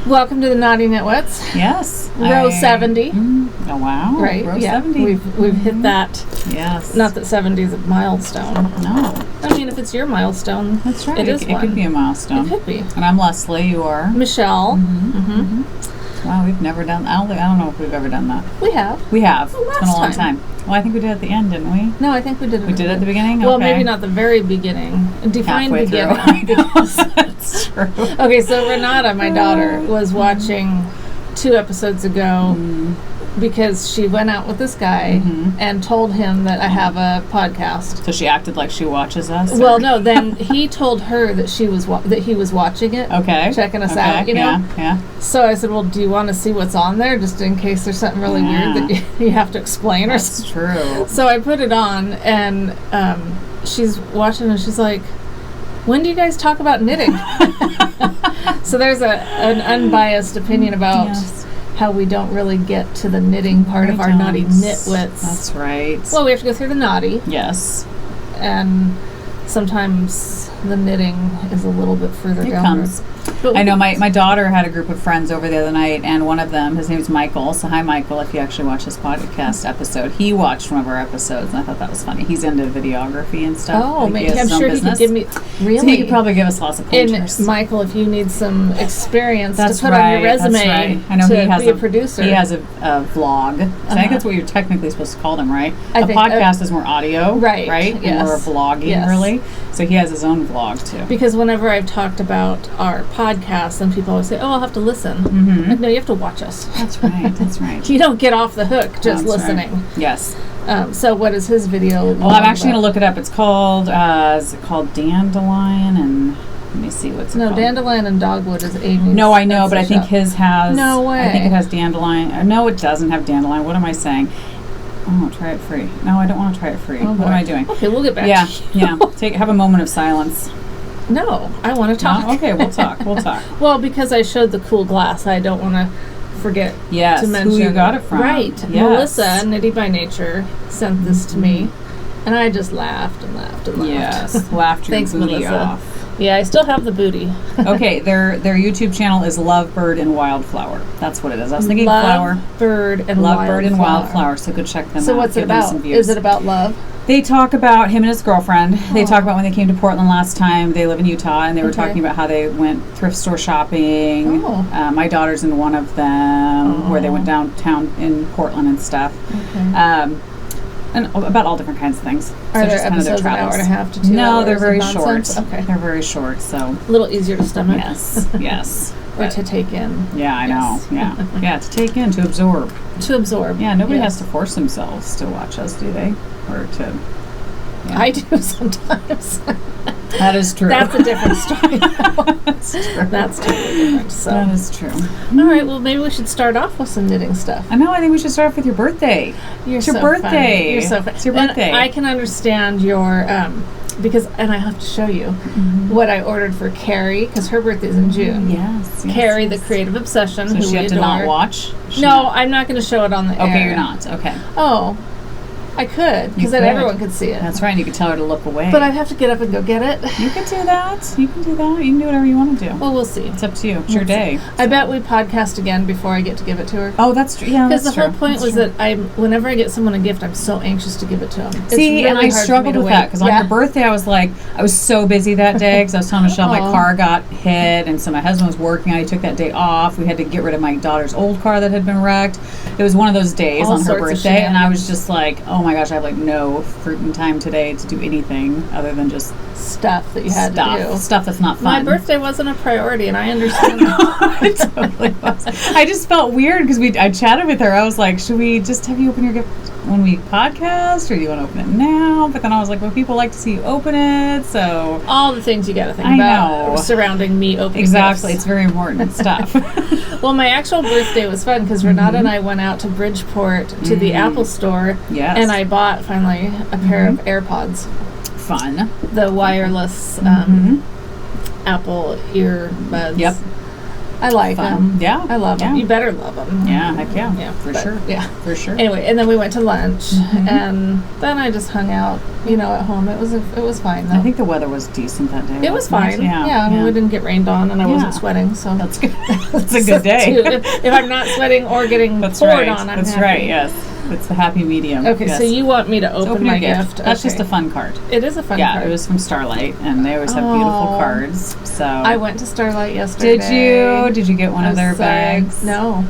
Welcome to the Naughty Nitwits. Yes. Row 70. Oh, wow. Right. Row 70. We've hit that. Yes. Not that 70 is a milestone. No. I mean, if it's your milestone, That's right. it is It could be a milestone. It could be. And I'm Leslie. You are? Michelle. Wow, we've never done... I don't know if we've ever done that. We have. We have. Well, it's been a long time. Well, I think we did at the end, didn't we? No, I think we did it. We did it at the beginning? Well, okay. maybe not the very beginning. Define Halfway beginning. through. I know. That's true. Okay, so Renata, my daughter, was watching 2 episodes ago because she went out with this guy and told him that I have a podcast. So she acted like she watches us? Well, no, then he told her that he was watching it. Okay. Checking us out, you know? Yeah. So I said, well, do you want to see what's on there just in case there's something really weird that you have to explain? That's true. So I put it on, and she's watching, and she's like, when do you guys talk about knitting? So there's an unbiased opinion about how we don't really get to the knitting part of our Naughty Nitwits. That's right. Well, we have to go through the naughty. Yes. And sometimes the knitting is a little bit further down. I know my daughter had a group of friends over the other night, and one of them, his name's Michael. So hi, Michael, if you actually watch this podcast episode. He watched one of our episodes, and I thought that was funny. He's into videography and stuff. Oh, like maybe. I'm sure he could give me... Really? So he could probably give us lots of pointers. And Michael, if you need some experience to put right, on your resume that's right. I know to he has be a producer. He has a vlog. So I think that's what you're technically supposed to call them, right? I a think, podcast is more audio, right? Yes. And more vlogging, really. So he has his own vlog, too. Because whenever I've talked about our podcast, and people always say, oh, I'll have to listen. Like, no, you have to watch us. That's right, that's right. You don't get off the hook just listening. Right. Yes. So what is his video? Well, I'm actually going to look it up. It's called, is it called Dandelion? And let me see what's it called. No, Dandelion and Dogwood is Amy's. No, I know, but I think his has... No way. I think it has Dandelion. No, it doesn't have Dandelion. What am I saying? Oh, try it free. No, I don't want to try it free. What am I doing? Okay, we'll get back to you. Have a moment of silence. No, I want to talk. No? Okay, we'll talk. Well, because I showed the cool glass, I don't want to forget to mention who you got it from. Right. Yes. Melissa, Knitty by Nature, sent this to me, and I just laughed and laughed and laughed. Yes, laughed your Thanks, booty Melissa. off. Yeah, I still have the booty. Okay, their YouTube channel is Lovebird and Wildflower. That's what it is. I was thinking flower. Lovebird and Wildflower. So go check them out. So what's it about? Is it about love? They talk about him and his girlfriend. They talk about when they came to Portland last time. They live in Utah, and they were talking about how they went thrift store shopping. My daughter's in one of them, where they went downtown in Portland and stuff. And about all different kinds of things. Are there episodes an hour and a half to 2 hours? No, they're very short. Okay. They're very short, so... A little easier to stomach. Yes. Or to take in. Yeah, I know. Yeah, to take in, to absorb. To absorb. Yeah, nobody has to force themselves to watch us, do they? Or to... Yeah. I do sometimes. That is true. That's a different story. That's true. That's totally different. So. That is true. All right, well, maybe we should start off with some knitting stuff. I know, I think we should start off with your birthday. It's your birthday. Funny. You're so funny. It's your birthday. And I can understand your, because I have to show you what I ordered for Carrie, because her birthday's in June. Yes. Carrie, the Creative Obsession, so who she we had adore. to not watch? I'm not going to show it on the air. Okay, you're not. Okay. Oh. I could, because then everyone could see it. That's right, and you could tell her to look away. But I'd have to get up and go get it. You can do that. You can do whatever you want to do. Well, we'll see. It's up to you. It's your day. I bet we podcast again before I get to give it to her. Oh, that's true. Yeah, that's true. Because the whole point was that whenever I get someone a gift, I'm so anxious to give it to them. See, it's really and I struggled with that, because on your birthday, I was so busy that day, because I was telling Michelle my car got hit, and so my husband was working. I took that day off. We had to get rid of my daughter's old car that had been wrecked. It was one of those days on her birthday, and I was just like, oh my gosh, I have no fruit time today to do anything other than just stuff that you had to do. Stuff that's not fun. My birthday wasn't a priority, and I understand that. It totally was. I just felt weird because I chatted with her. I was like, should we just have you open your gift when we podcast, or do you want to open it now? But then I was like, well, people like to see you open it, so... All the things you got to think about surrounding me opening Exactly. gifts. It's very important stuff. Well, my actual birthday was fun because Renata and I went out to Bridgeport to the Apple store, and I bought, finally, a pair of AirPods. Fun. The wireless Apple earbuds. Yep. I like them. Yeah. I love them. You better love them. Yeah, heck yeah. For sure. Yeah. For sure. Anyway, and then we went to lunch, and then I just hung out, at home. It was fine, though. I think the weather was decent that day. It was fine. Yeah. We didn't get rained on, and I wasn't sweating, so. That's good. That's a good day. If I'm not sweating or getting poured on, I'm happy. That's right, yes. It's the happy medium. Okay, so you want me to open my gift? That's just a fun card. It is a fun card. Yeah, it was from Starlight, and they always have beautiful cards. So I went to Starlight yesterday. Did you? Did you get one of their bags? No.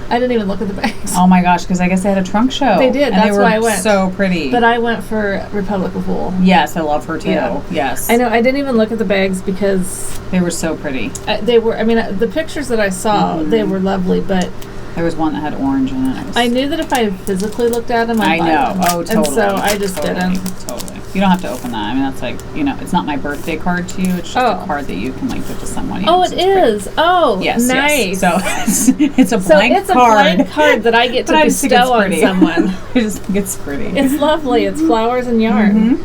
I didn't even look at the bags. Oh my gosh, because I guess they had a trunk show. They did. That's why I went. So pretty. But I went for Republic of Wool. Yes, I love her too. Yeah. Yes. I know. I didn't even look at the bags because they were so pretty. They were. I mean, the pictures that I saw, they were lovely, but. There was one that had orange in it. I knew that if I physically looked at them, I'd buy them. Oh, totally. And so I just didn't. Totally. You don't have to open that. I mean, that's like, it's not my birthday card to you. It's just a card that you can give to someone. Oh, it is. Pretty. Oh, yes, nice. Yes. So it's a blank card. It's a blank card that I get to bestow on someone. I just think it's pretty. It's lovely. It's flowers and yarn.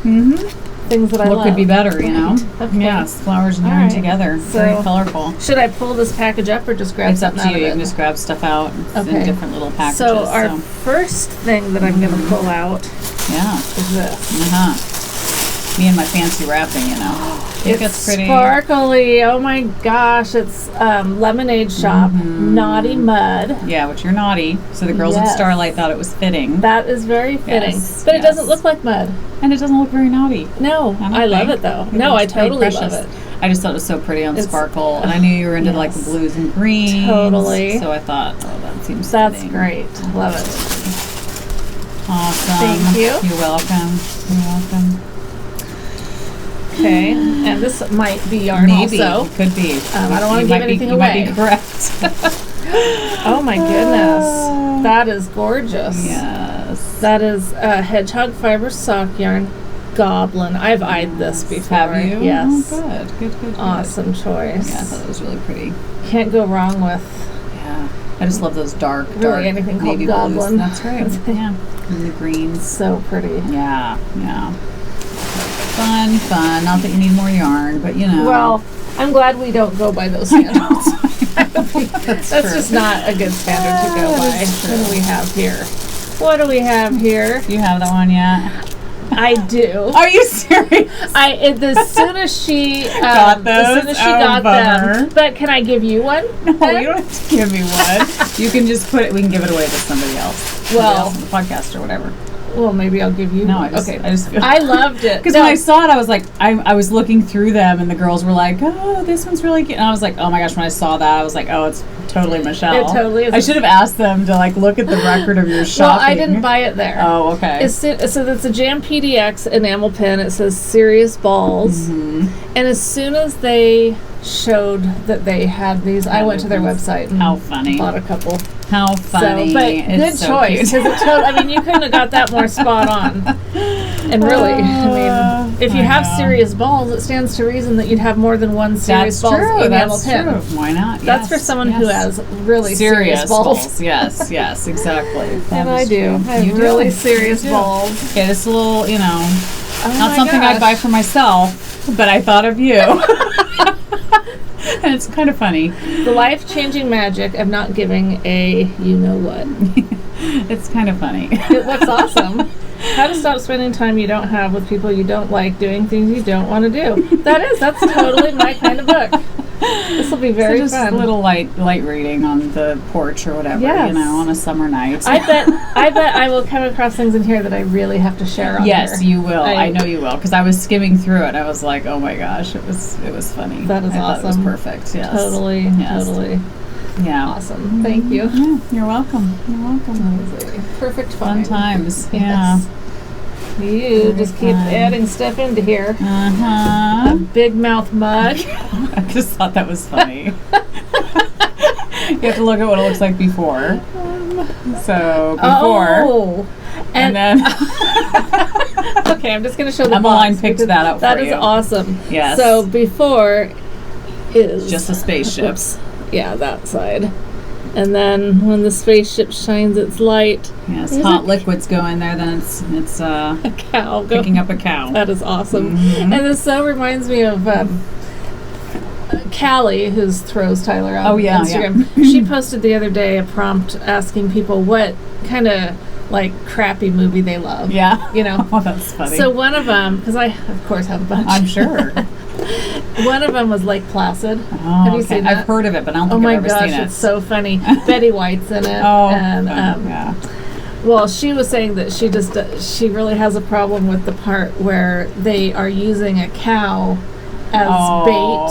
Things that I love. What could be better, Okay. Yes, flowers and yarn together. So very colorful. Should I pull this package up or just grab something out of it? It's up to you. You can just grab stuff out in different little packages. So our first thing that I'm going to pull out is this. Me and my fancy wrapping, It's pretty. Sparkly. Oh my gosh. It's Lemonade Shop Naughty Mud. Yeah, which you're naughty. So the girls at Starlight thought it was fitting. That is very fitting. But it doesn't look like mud. And it doesn't look very naughty. No, I love it though. No, I totally love it. I just thought it was so pretty on Sparkle, and I knew you were into like the blues and greens. Totally. So I thought, that seems That's great. Love it. Awesome. Thank you. You're welcome. You're welcome. Okay, and this might be yarn also. It could be. I don't want to give anything away. You might be correct. Oh my goodness. That is gorgeous. Yes. That is Hedgehog Fiber Sock Yarn Goblin. I've eyed this before. Have you? Yes. Oh, good. Awesome choice. Yeah, I thought it was really pretty. Can't go wrong with. Yeah. I just love those dark anything called navy Goblin. Blues. That's right. Yeah. And the greens. So pretty. Yeah. Fun. Not that you need more yarn, but Well, I'm glad we don't go by those standards. That's just not a good standard to go by. What do we have here? Do you have that one yet? I do. Are you serious? As soon as she got those, as soon as she got them. But can I give you one? No, you don't have to give me one. You can just put it. We can give it away to somebody else. Well, on the podcast or whatever. Well, maybe I'll give you. No, I just feel I loved it because when I saw it, I was like, I was looking through them, and the girls were like, "Oh, this one's really cute." And I was like, "Oh my gosh!" When I saw that, I was like, "Oh, it's totally Michelle." It totally is. I should have asked them to look at the record of your shopping. Well, I didn't buy it there. Oh, okay. So it's a Jam PDX enamel pin. It says Serious Balls, and as soon as they showed that they had these, I went to their website and bought a couple. How funny. But good choice. You couldn't have got that more spot on. And really, if you have serious balls, it stands to reason that you'd have more than one serious balls enamel pin. True. Why not? That's for someone who has really serious balls. Yes, exactly. And I do. I have really serious balls. Okay, it's a little, not something I'd buy for myself, but I thought of you. And it's kind of funny. The life-changing magic of not giving a you-know-what. It's kind of funny. What's awesome. How to stop spending time you don't have with people you don't like, doing things you don't want to do. That's totally my kind of book. This will be very fun. Just a little light reading on the porch or whatever, on a summer night. I bet I will come across things in here that I really have to share on Yes, you will. I know you will, because I was skimming through it. I was like, oh my gosh, it was funny. That is awesome. Thought it was perfect. Yes. Totally. Yeah. Awesome. Thank you. Yeah, you're welcome. That was perfect fun times. Yes. Yeah. You just keep adding stuff into here. A big mouth mug. I just thought that was funny. You have to look at what it looks like before. So before. Oh. And then. Okay, I'm just going to show the Emmeline picked that up for you. That is awesome. Yes. So before is just a spaceship. Yeah, that side. And then when the spaceship shines its light, hot liquids go in there. Then it's a cow picking up a cow. That is awesome. And this so reminds me of Callie, who throws Tyler out on Instagram, she posted the other day a prompt asking people what kind of like crappy movie they love. Yeah. You know? Oh, that's funny. So one of them, because I, of course, have a bunch. I'm sure. One of them was Lake Placid. Oh, have you seen that? I've heard of it, but I don't think I've ever seen it. Oh my gosh, it's so funny. Betty White's in it. Oh, and, yeah. Well, she was saying that she really has a problem with the part where they are using a cow as bait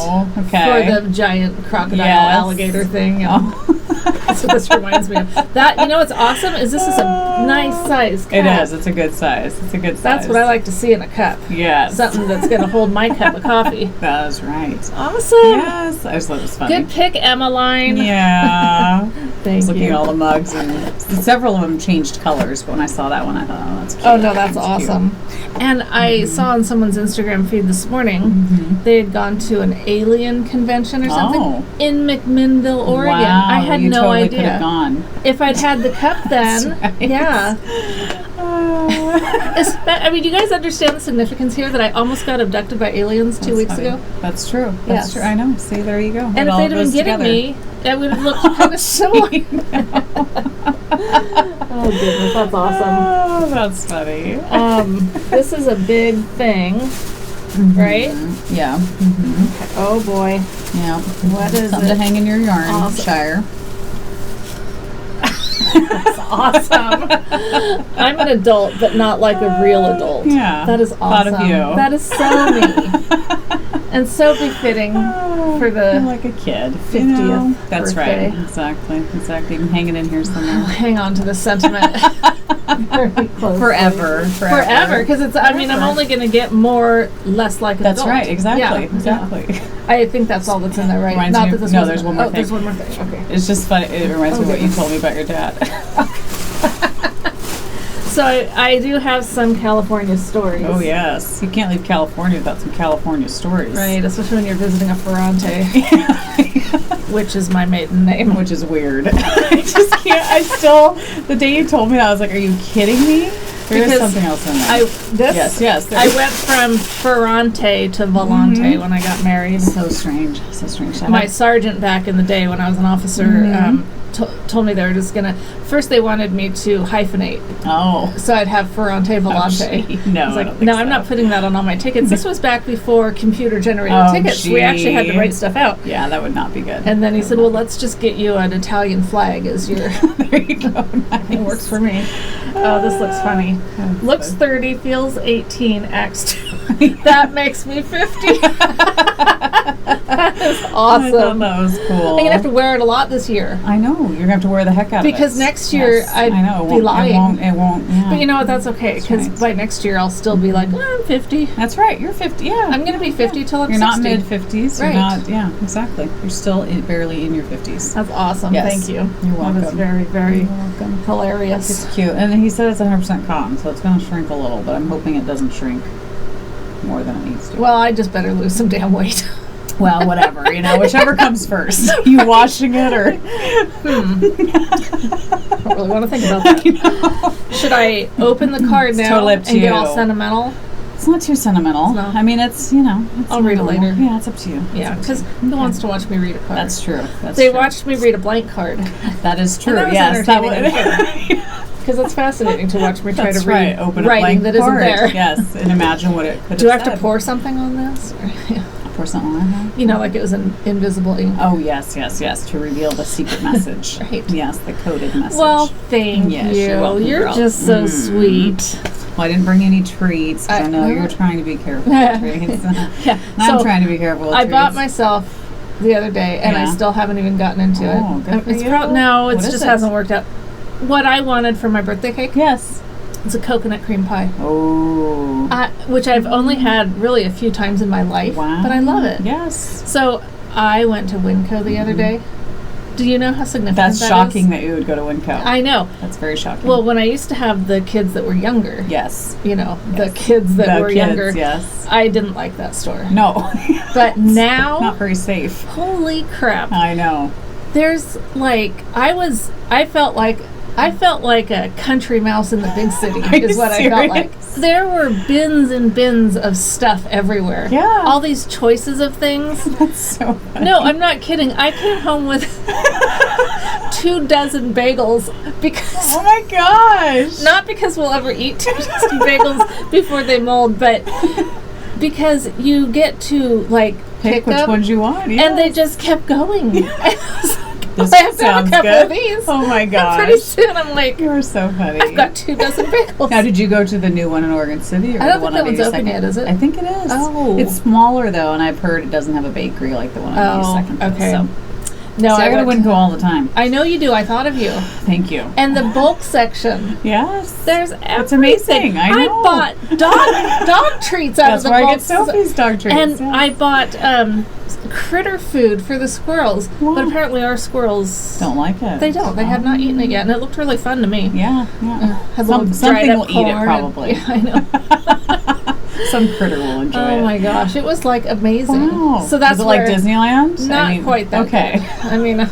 for the giant crocodile alligator thing. That's what this reminds me of. That, you know what's awesome is this is a nice size cup. It is. It's a good size. It's a good size. That's what I like to see in a cup. Yes. Something that's going to hold my cup of coffee. That's right. Awesome. Yes. I just thought it was funny. Good pick, Emmeline. Yeah. Thank you. I was looking at all the mugs, and several of them changed colors, but when I saw that one, I thought, oh, that's cute. Oh, no, that's awesome. Cute. And I saw on someone's Instagram feed this morning, they had gone to an alien convention or something in McMinnville, Oregon. Wow, I had you no totally idea. Could have gone. If I'd had the cup then, yeah. I mean, do you guys understand the significance here that I almost got abducted by aliens 2 weeks ago? That's true. That's true. I know. See, there you go. And if they'd have been getting me, that would have looked kind of similar. Oh, goodness. That's awesome. Oh, that's funny. This is a big thing, right? Yeah. Okay. Oh, boy. Yeah. What is Something to hang in your yarn, Shire. That's awesome. I'm an adult, but not like a real adult. Yeah. That is awesome. Thought of you. That is so me. And so befitting for the like a kid. 50th That's birthday. right. Exactly. You can hang it in here somewhere. I'll hang on to the sentiment very closely. Forever. Because it's, I mean, I'm only going to get less like an adult. That's right. Exactly. Yeah. Exactly. I think that's all that's in there, right? Reminds Not me that this no, there's one more thing. There's one more thing. Okay. It's just funny. It reminds me of what you told me about your dad. So I do have some California stories. Oh, yes. You can't leave California without some California stories. Right, especially when you're visiting a Ferrante, which is my maiden name. Which is weird. I just can't. The day you told me that, I was like, are you kidding me? There's something else in there. Yes. I went from Ferrante to Volante when I got married. So strange. My sergeant back in the day when I was an officer told me they were just going to... First, they wanted me to hyphenate. Oh. So I'd have Ferrante Volante. No, I was like, I don't think so. I'm not putting that on all my tickets. This was back before computer-generated tickets. We actually had to write stuff out. Yeah, that would not be good. And then he said, well, let's just get you an Italian flag as your... There you go. Nice. It works for me. Oh, this looks funny. That's looks 30, feels 18, acts 2. That makes me 50. That is awesome. I thought that was cool. I'm going to have to wear it a lot this year. I know. You're going to have to wear the heck out of it. Because next year, I'd be lying. It won't. Yeah. But you know what? That's okay. Because by next year, I'll still be like, I'm 50. That's right. You're 50. Yeah. I'm going to be 50 till I'm 60. You're not mid-50s. Right. You're not. Yeah, exactly. You're still barely in your 50s. That's awesome. Yes. Thank you. You're welcome. That was very, very hilarious. It's cute. And he said it's 100% cotton, so it's going to shrink a little, but I'm hoping it doesn't shrink more than it needs to. Well, I just better lose some damn weight. Well, whatever, whichever comes first. You washing it or... I don't really want to think about that. Should I open the card now totally up to and get you. all sentimental? It's not too sentimental. No. I mean, it's, it's I'll read it later. Yeah, it's up to you. Yeah, because who wants to watch me read a card? That's true. They watched me read a blank card. That is true. And that was entertaining. Because it's fascinating to watch me try to read open writing that isn't there. Yes, and imagine what it could have Do I have said. to pour something on this? Pour something on that? Like it was an invisible ink. Oh, yes, to reveal the secret message. Right. Yes, the coded message. Well, thank you. You're welcome, You're girl. just so sweet. Well, I didn't bring any treats, because I know you're trying to be careful with treats. Yeah. I'm trying to be careful with treats. I bought myself the other day, and I still haven't even gotten into it. Oh, good for you. No, it just hasn't worked out. What I wanted for my birthday cake? Yes. It's a coconut cream pie. Oh. Which I've only had really a few times in my life. Wow. But I love it. Yes. So I went to Winco the other day. Do you know how significant that is? That's shocking that you would go to Winco. I know. That's very shocking. Well, when I used to have the kids that were younger. Yes. The kids that were younger. Yes. I didn't like that store. No. But now. Not very safe. Holy crap. I know. There's I felt like I felt like a country mouse in the big city is what serious? I felt like. There were bins and bins of stuff everywhere. Yeah. All these choices of things. That's so funny. No, I'm not kidding. I came home with 24 bagels because... Oh my gosh. Not because we'll ever eat 24 bagels before they mold, but because you get to, like, pick which up, ones you want. Yes. And they just kept going. This I have to have sounds a couple good. of these. Oh my gosh. And pretty soon I'm like, you're so funny. I've got 24 bagels. Now, did you go to the new one in Oregon City? Or I don't the think one that on one's open yet, is it? I think it is. Oh. It's smaller, though, and I've heard it doesn't have a bakery like the one on 82nd. Okay. So, no, I go to Winco all the time. I know you do. I thought of you. Thank you. And the bulk section. Yes. There's everything. It's amazing. I know. I bought dog treats out of the bulk. That's where I get Sophie's dog treats. And yes. I bought critter food for the squirrels. Wow. But apparently our squirrels... don't like it. They don't. They have not eaten it yet. And it looked really fun to me. Yeah. Something will eat it, probably. Yeah, I know. Some critter will enjoy it. Oh my gosh. It was like amazing. Wow. So that's was it like Disneyland? Not quite that okay. good. I mean...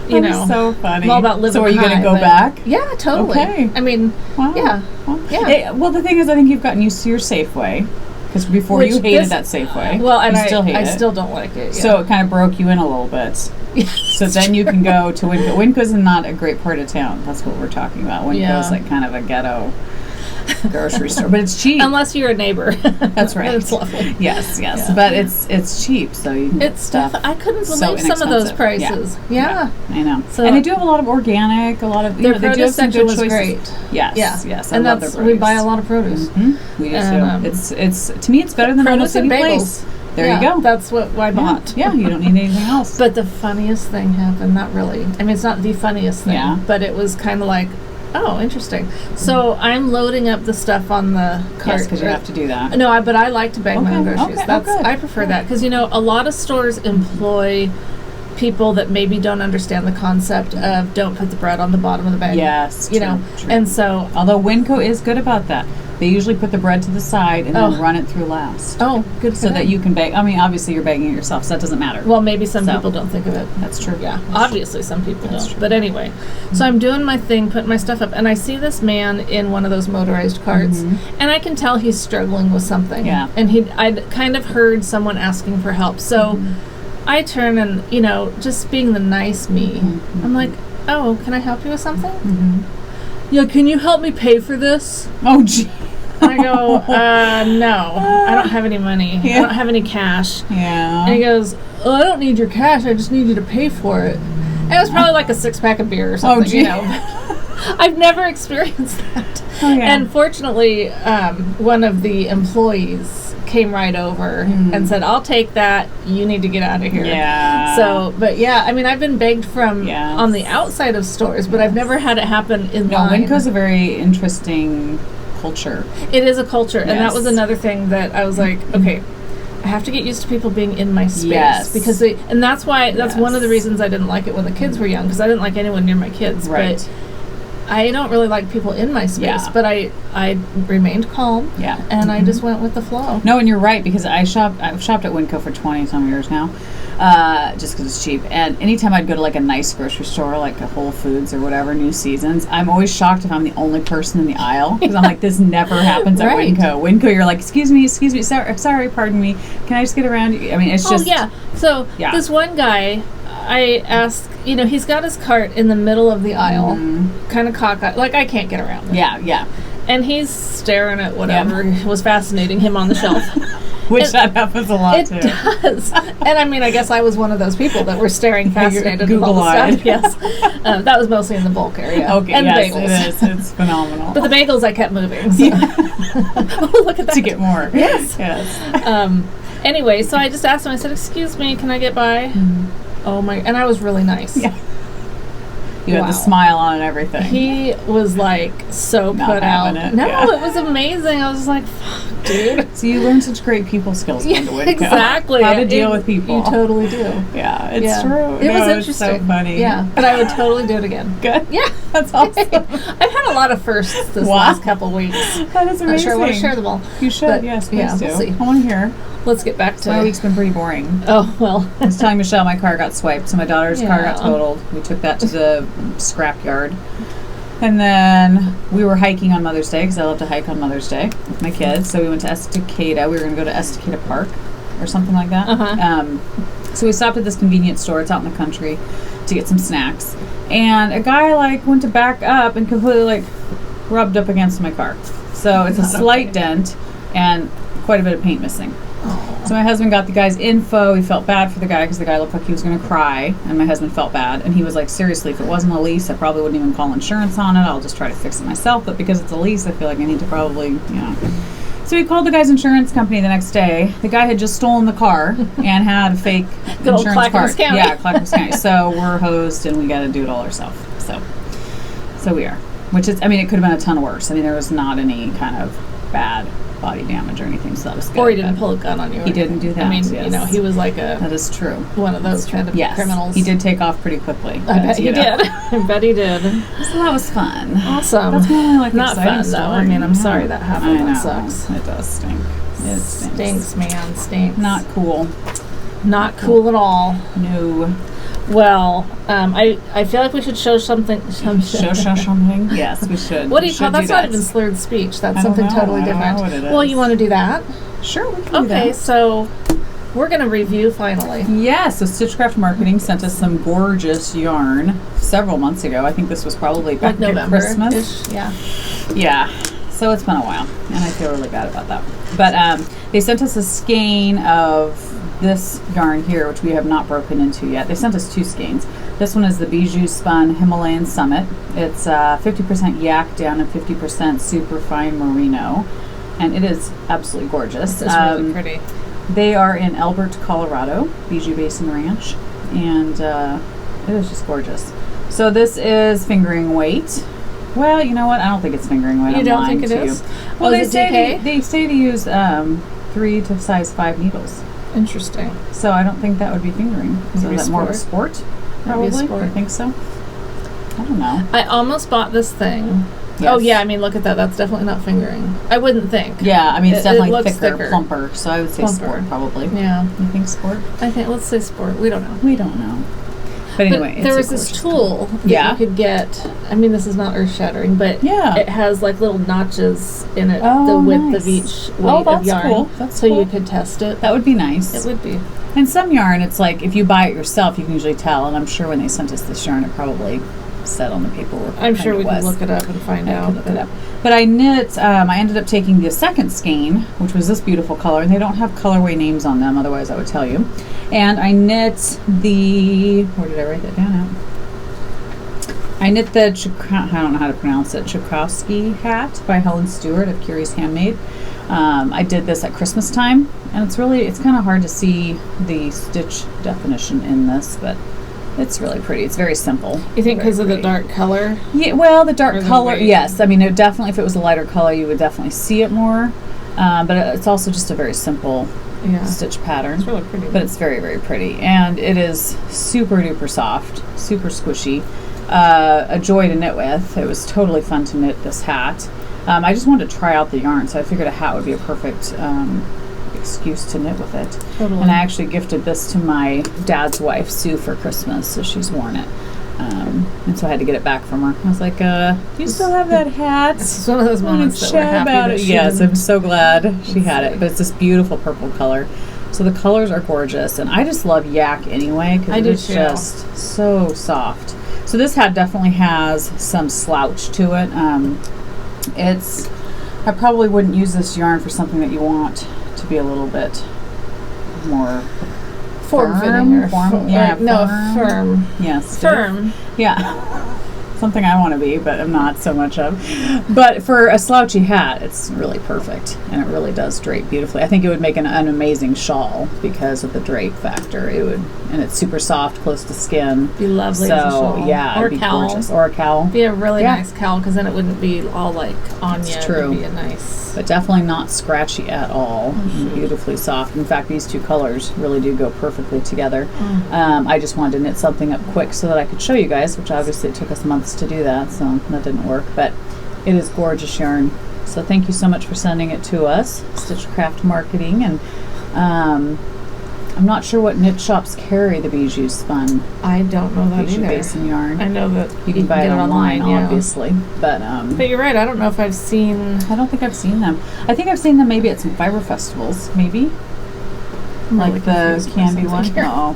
You know, so funny. I'm all about living. So are you going to go back? Yeah, totally. Okay. I mean, wow. Yeah. Well, the thing is, I think you've gotten used to your Safeway because before you hated that Safeway. Well, and you still hate it. I still don't like it. Yeah. So it kind of broke you in a little bit. So then you can go to Winco. Winco's not a great part of town. That's what we're talking about. Winco's like kind of a ghetto grocery store, but it's cheap. Unless you're a neighbor. That's right. It's lovely. Yes. Yeah. But it's cheap, so you can get stuff. I couldn't believe some of those prices. Yeah. I know. So, and they do have a lot of organic, a lot of their they do have produce some good was choices. Great. Yes. And that's we buy a lot of produce. Mm-hmm. We do too. It's to me it's better than produce City and bagels. Place. There you go. That's what I bought. Yeah, you don't need anything else. But the funniest thing happened. Not really. I mean, it's not the funniest thing. But it was kind of like, oh, interesting. So I'm loading up the stuff on the cart. Yes, because you have to do that. No, but I like to bag my own groceries. Okay, I prefer that because a lot of stores employ people that maybe don't understand the concept of don't put the bread on the bottom of the bag. Yes, true. And so, although Winco is good about that. They usually put the bread to the side and then run it through last. Oh, good. So that you can bake. I mean, obviously you're baking it yourself, so that doesn't matter. Well, maybe some people don't think of it. That's true. Yeah, obviously some people don't. True. But anyway, so I'm doing my thing, putting my stuff up, and I see this man in one of those motorized carts, and I can tell he's struggling with something. Yeah. And I'd kind of heard someone asking for help, so I turn and just being the nice me, I'm like, oh, can I help you with something? Yeah, can you help me pay for this? Oh, gee. And I go, no, I don't have any money. I don't have any cash. Yeah. And he goes, oh, I don't need your cash. I just need you to pay for it. And it was probably like a 6-pack of beer or something, Oh, gee. I've never experienced that. Oh, yeah. And fortunately, one of the employees came right over and said, I'll take that. You need to get out of here. Yeah. So, but yeah, I mean, I've been begged from on the outside of stores, but I've never had it happen in line. Winco's a very interesting culture. It is a culture, and that was another thing that I was like, okay, I have to get used to people being in my space because and that's why that's one of the reasons I didn't like it when the kids were young because I didn't like anyone near my kids. Right. But I don't really like people in my space. But I remained calm. Yeah. And I just went with the flow. No, and you're right because I've shopped at Winco for 20-some years now. Just because it's cheap. And anytime I'd go to like a nice grocery store, like a Whole Foods or whatever, New Seasons, I'm always shocked if I'm the only person in the aisle because I'm like, this never happens at Winco. Winco, you're like, excuse me, sorry, pardon me. Can I just get around you? I mean, it's just... Oh, yeah. So this one guy, I asked, he's got his cart in the middle of the aisle, kind of cockeyed, like I can't get around it. Yeah. And he's staring at whatever was fascinating him on the shelf. Which that happens a lot too. It does. And I mean, I guess I was one of those people that were staring fascinated at all the stuff. Yes. That was mostly in the bulk area. Okay, and yes, the bagels. it is. It's phenomenal. But the bagels I kept moving. So. Oh, look at that. To get more. Yes. Anyway, so I just asked him, I said, excuse me, can I get by? Oh my, and I was really nice. Yeah. You had the smile on and everything. He was like so Not put out. It. No, it was amazing. I was just like, fuck. dude. So you learn such great people skills going to Winco. Exactly. How to deal with people. You totally do. Yeah, it's true. It was interesting. It's so funny. Yeah, but I would totally do it again. Good. Yeah. That's awesome. I've had a lot of firsts this last couple weeks. That is amazing. I'm sure I want to share them all. You should, but, yes, please do. We'll see. I want to hear. Let's get back to... My week's been pretty boring. Oh, well. I was telling Michelle my car got swiped, so my daughter's car got totaled. We took that to the scrap yard. And then we were hiking on Mother's Day, because I love to hike on Mother's Day with my kids. So we went to Estacada. We were going to go to Estacada Park or something like that. So we stopped at this convenience store. It's out in the country to get some snacks. And a guy, went to back up and completely, rubbed up against my car. So it's a slight dent and quite a bit of paint missing. So my husband got the guy's info. He felt bad for the guy because the guy looked like he was going to cry, and my husband felt bad. And he was like, seriously, if it wasn't a lease, I probably wouldn't even call insurance on it. I'll just try to fix it myself. But because it's a lease, I feel like I need to probably, So he called the guy's insurance company the next day. The guy had just stolen the car and had a fake insurance card. Yeah, Clackamas County. So we're hosed, and we got to do it all ourselves. So we are. Which is, it could have been a ton worse. There was not any kind of bad body damage or anything, so that was good. Or he didn't pull a gun on you. He didn't do that. He was like that is true. One of those kind of criminals. He did take off pretty quickly. I bet he did. I bet he did. So that was fun. Awesome. That's kind of not fun story. though. I'm sorry that happened. I know. That sucks. It does stink. It stinks, man. Stinks. Not cool. Not cool at all. No. Well, I feel like we should show something. Show something? Yes, we should. What do you call that? That's not even slurred speech. That's something totally different. I don't know what it is. Well, you want to do that? Sure, we can do that. Okay, so we're going to review finally. Yes, so Stitchcraft Marketing sent us some gorgeous yarn several months ago. I think this was probably back at Christmas. Yeah. Yeah. So it's been a while, and I feel really bad about that. But they sent us a skein of this yarn here, which we have not broken into yet. They sent us 2 skeins. This one is the Bijou Spun Himalayan Summit. It's 50% yak down and 50% super fine merino, and it is absolutely gorgeous. It's really pretty. They are in Elbert, Colorado, Bijou Basin Ranch, and it is just gorgeous. So this is fingering weight. Well, you know what? I don't think it's fingering weight. You don't think it is? Well, they say to use 3 to size 5 needles. Interesting. So I don't think that would be fingering. So is that more of a sport? Probably. I think so. I don't know. I almost bought this thing. Yes. Oh yeah, look at that. That's definitely not fingering. I wouldn't think. Yeah, it's definitely thicker, plumper. So I would say sport probably. Yeah. You think sport? Let's say sport. We don't know. But anyway, there was this tool that you could get. This is not earth shattering, but it has little notches in it, the width of each weight of yarn. Cool. That's cool. You could test it. That would be nice. It would be. And some yarn, it's if you buy it yourself, you can usually tell. And I'm sure when they sent us this yarn, it probably said on the paperwork. I'm sure we can look it up and find out. But I knit. I ended up taking the second skein, which was this beautiful color, and they don't have colorway names on them. Otherwise, I would tell you. And I knit the. Where did I write that down at? I knit the. I don't know how to pronounce it. Chukowski hat by Helen Stewart of Curious Handmade. I did this at Christmas time, and it's kind of hard to see the stitch definition in this, but it's really pretty. It's very simple. You think because of the dark color? Yeah, well, the dark color, yes. It definitely, if it was a lighter color, you would definitely see it more. But it's also just a very simple stitch pattern. It's really pretty. But it's very, very pretty. And it is super duper soft, super squishy. A joy to knit with. It was totally fun to knit this hat. I just wanted to try out the yarn, so I figured a hat would be a perfect excuse to knit with it. Totally. And I actually gifted this to my dad's wife, Sue, for Christmas, so she's worn it. And so I had to get it back from her. I was like, do you still have that hat? It's one of those moments that we're happy about it. Yes, I'm so glad she had it. But it's this beautiful purple color. So the colors are gorgeous, and I just love yak anyway because it's just so soft. So this hat definitely has some slouch to it. I probably wouldn't use this yarn for something that you want to be a little bit more form-fitting or firm. Yes, firm. Yeah. something I want to be, but I'm not so much of. But for a slouchy hat, it's really perfect, and it really does drape beautifully. I think it would make an amazing shawl because of the drape factor. It would, and it's super soft, close to skin. Be lovely as a shawl. Yeah, or it'd be cowl. gorgeous. Or a cowl. Be a really nice cowl, because then it wouldn't be all like on you. It's true. It'd be a nice. But definitely not scratchy at all. Beautifully soft. In fact, these two colors really do go perfectly together. I just wanted to knit something up quick so that I could show you guys, which obviously it took us months to do that, so that didn't work. But it is gorgeous yarn. So thank you so much for sending it to us, Stitchcraft Marketing. And I'm not sure what knit shops carry the Bijou Spun. I don't know that Bijou either. Basin yarn. I know that you can buy it online, yeah. obviously. But you're right. I don't know if I've seen. I don't think I've seen them. I think I've seen them maybe at some fiber festivals, maybe. Like the candy one. Oh.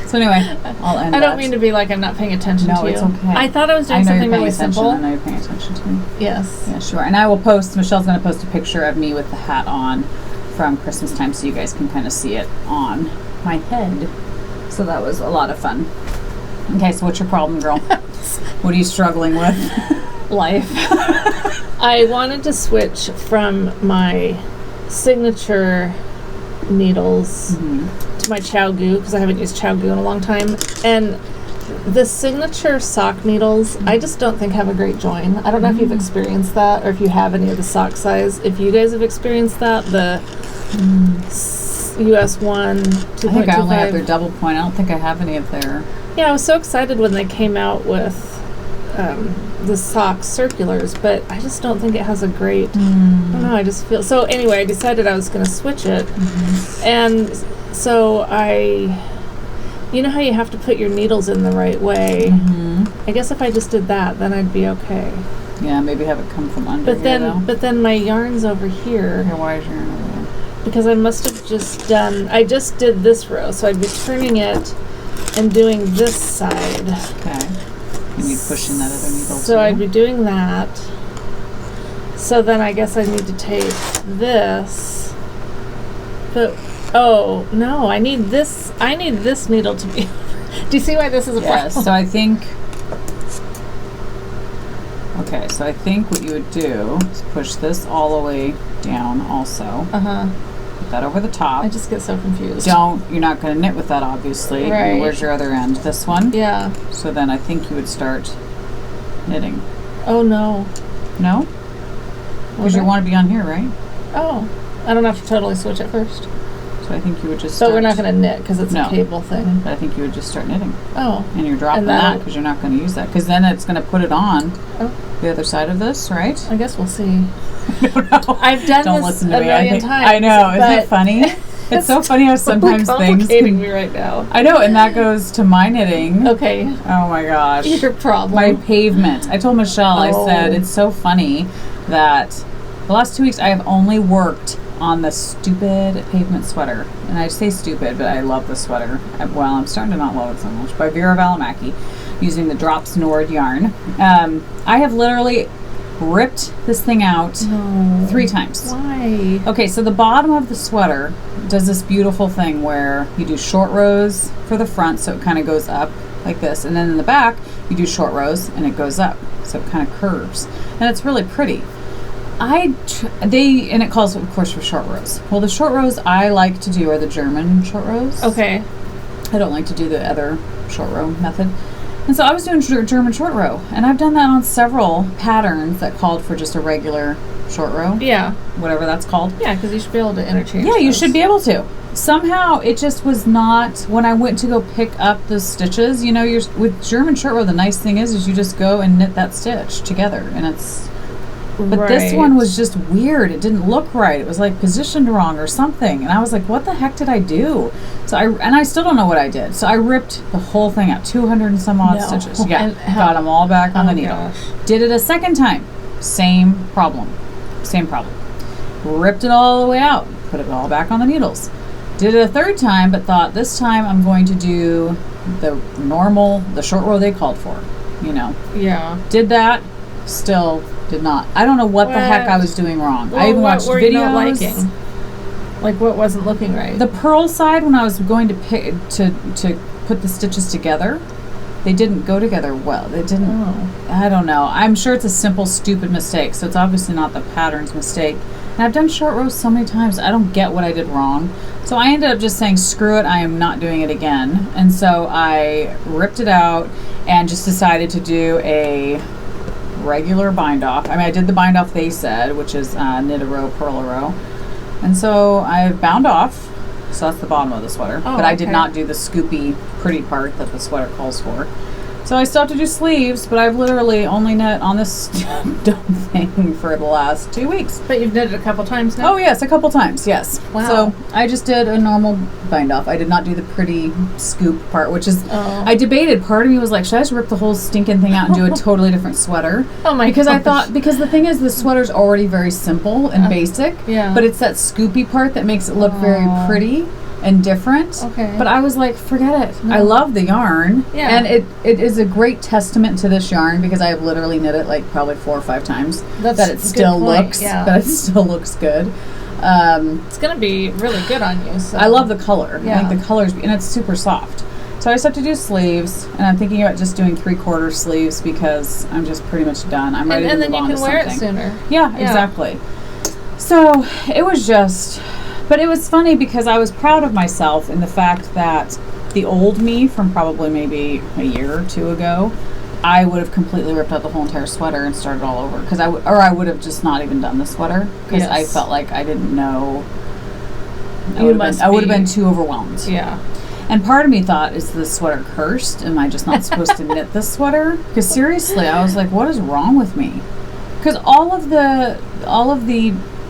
So anyway, I'll end. I don't mean to be like I'm not paying attention to you. No, it's okay. I thought I was doing something really simple. I know you're paying attention to me. Yes. Yeah, sure. And I will post. Michelle's going to post a picture of me with the hat on from Christmas time, so you guys can kind of see it on my head. So that was a lot of fun. Okay, so what's your problem, girl? What are you struggling with? Life. I wanted to switch from my signature needles to my ChowGoo, because I haven't used ChowGoo in a long time. And the signature sock needles, I just don't think have a great join. I don't know if you've experienced that, or if you have any of the sock size. If you guys have experienced that, the US 1 2.25. I think I only have their double point. I don't think I have any of their. Yeah, I was so excited when they came out with the sock circulars, but I just don't think it has a great. I don't know. I just feel so. Anyway, I decided I was going to switch it, and so you know how you have to put your needles in the right way. I guess if I just did that, then I'd be okay. Yeah, maybe have it come from under. But then my yarn's over here. Okay, why is your yarn over there? Because I must have just done. I just did this row, so I'd be turning it and doing this side. Okay. And you pushing that other needle. So I'd be doing that. So then I guess I need to take this. But oh no, I need this needle to be. Do you see why this is a problem? Yes. So I think. Okay, so I think what you would do is push this all the way down. Also. Put that over the top. I just get so confused. You're not going to knit with that, obviously. Right. Where's your other end? This one? Yeah. So then I think you would start knitting. Oh, no. No? Because you want to be on here, right? Oh. I don't have to totally switch it first. So I think you would just So we're not going to knit because it's a cable thing. But I think you would just start knitting. Oh. And you're dropping that because you're not going to use that. Because then it's going to put it on the other side of this, right? I guess we'll see. I don't know. I've done don't this listen to a me. million times. I know. Isn't it funny? It's so funny how sometimes things can me right now. I know, and that goes to my knitting. Okay. Oh my gosh. Your problem. My pavement. I told Michelle, I said, it's so funny that the last 2 weeks I have only worked on the stupid pavement sweater. And I say stupid, but I love the sweater. Well, I'm starting to not love it so much. By Vera Valimaki, using the Drops Nord yarn. I have literally ripped this thing out 3 times. Why? Okay, so the bottom of the sweater does this beautiful thing where you do short rows for the front, so it kind of goes up like this, and then in the back you do short rows and it goes up, so it kind of curves, and it's really pretty. And it calls, of course, for short rows. Well, the short rows I like to do are the German short rows. Okay. I don't like to do the other short row method. And so I was doing German short row, and I've done that on several patterns that called for just a regular short row. Yeah. Whatever that's called. Yeah, because you should be able to interchange Yeah, those. you should be able to. Somehow it just was not, when I went to go pick up the stitches, with German short row, the nice thing is you just go and knit that stitch together, and it's, but this one was just weird. It didn't look right. It was like positioned wrong or something. And I was like, what the heck did I do? So I still don't know what I did. So I ripped the whole thing out, 200 and some odd stitches. Yeah, got them all back on the needle. Gosh. Did it a second time. Same problem. Ripped it all the way out. Put it all back on the needles. Did it a third time, but thought this time I'm going to do the short row they called for. Yeah. Did that. Still did not. I don't know what the heck I was doing wrong. Well, I even watched what were videos. you not liking? Like what wasn't looking right? The purl side, when I was going to put the stitches together, they didn't go together well. They didn't, I don't know. I'm sure it's a simple, stupid mistake, so it's obviously not the pattern's mistake. And I've done short rows so many times, I don't get what I did wrong. So I ended up just saying, screw it, I am not doing it again. And so I ripped it out and just decided to do a regular bind off. I mean, I did the bind off they said, which is knit a row, purl a row. And so I bound off. So that's the bottom of the sweater. But I did not do the scoopy, pretty part that the sweater calls for. So I still have to do sleeves, but I've literally only knit on this dumb thing for the last 2 weeks. But you've knit it a couple times now? Oh, yes, a couple times, yes. Wow. So I just did a normal bind off. I did not do the pretty scoop part, which is, I debated. Part of me was like, should I just rip the whole stinking thing out and do a totally different sweater? Oh my Because gosh. I thought, because the thing is, the sweater's already very simple and basic, but it's that scoopy part that makes it look very pretty and different. Okay. But I was like, forget it. I love the yarn. Yeah. And it is a great testament to this yarn because I have literally knit it like probably 4 or 5 times. That it still looks good. It's going to be really good on you. So. I love the color. I think the color's, and it's super soft. So I just have to do sleeves, and I'm thinking about just doing 3/4 sleeves because I'm just pretty much done. I'm ready to move on to something. And then you can wear it sooner. Yeah, exactly. So it was just... But it was funny because I was proud of myself in the fact that the old me from probably maybe a year or 2 ago, I would have completely ripped out the whole entire sweater and started all over. Because I would have just not even done the sweater because I felt like I didn't know. I would have been too overwhelmed. Yeah. And part of me thought, is this sweater cursed? Am I just not supposed to knit this sweater? Because seriously, I was like, what is wrong with me? Because all of the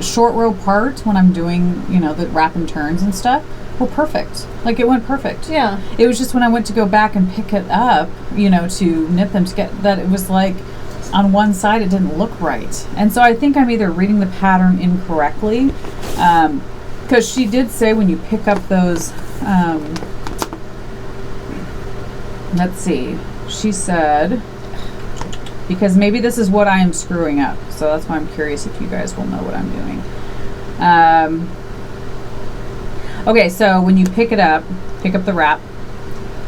short row part when I'm doing, the wrap and turns and stuff were perfect. Like it went perfect. Yeah. It was just when I went to go back and pick it up, to knit them to get that, it was like on one side it didn't look right. And so I think I'm either reading the pattern incorrectly, because she did say when you pick up those, let's see, she said, because maybe this is what I am screwing up. So that's why I'm curious if you guys will know what I'm doing. Okay, so when you pick up the wrap,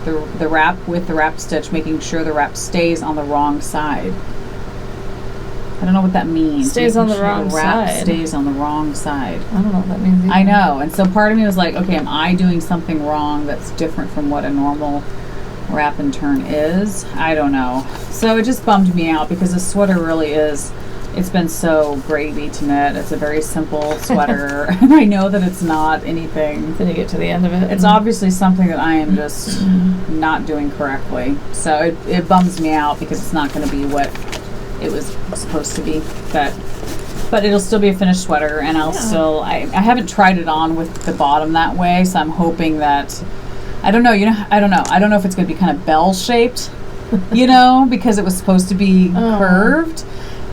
the wrap with the wrap stitch, making sure the wrap stays on the wrong side. I don't know what that means. Stays on the wrong side. Stays on the wrong side. I don't know what that means either. I know. And so part of me was like, okay, am I doing something wrong that's different from what a normal wrap and turn is? I don't know. So it just bummed me out because the sweater really is, it's been so gravy to knit. It's a very simple sweater. And I know that it's not anything. Then you get to the end of it. It's obviously something that I am just not doing correctly. So it bums me out because it's not going to be what it was supposed to be. But it'll still be a finished sweater, and I'll still, I haven't tried it on with the bottom that way, so I'm hoping that, I don't know if it's going to be kind of bell-shaped, because it was supposed to be curved.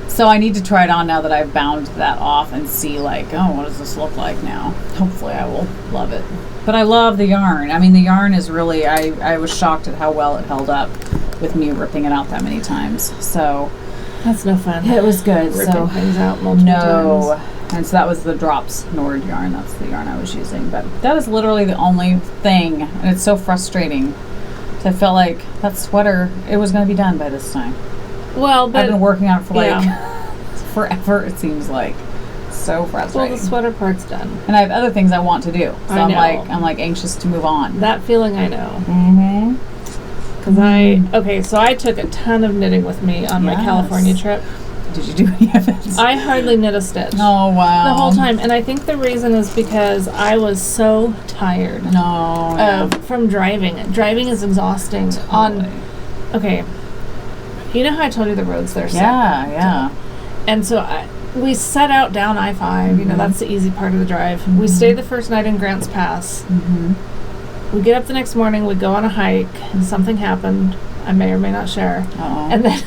So I need to try it on now that I've bound that off and see what does this look like now? Hopefully I will love it. But I love the yarn. I mean, the yarn is really, I was shocked at how well it held up with me ripping it out that many times. So that's no fun. It was good. Ripping things out multiple times. And so that was the Drops Nord yarn. That's the yarn I was using. But that is literally the only thing. And it's so frustrating. So I felt like that sweater, it was going to be done by this time. Well, but I've been working on it for forever, it seems like. So frustrating. Well, the sweater part's done. And I have other things I want to do. So I'm like anxious to move on. That feeling I know. Mm-hmm. Because so I took a ton of knitting with me on my California trip. Did you do any of it? I hardly knit a stitch. Oh, wow. The whole time. And I think the reason is because I was so tired from driving. Driving is exhausting. Totally. You know how I told you the roads there? Yeah. And so we set out down I-5. That's the easy part of the drive. Mm-hmm. We stayed the first night in Grants Pass. Mm-hmm. We get up the next morning, we go on a hike, and something happened. I may or may not share. Uh-oh. And then...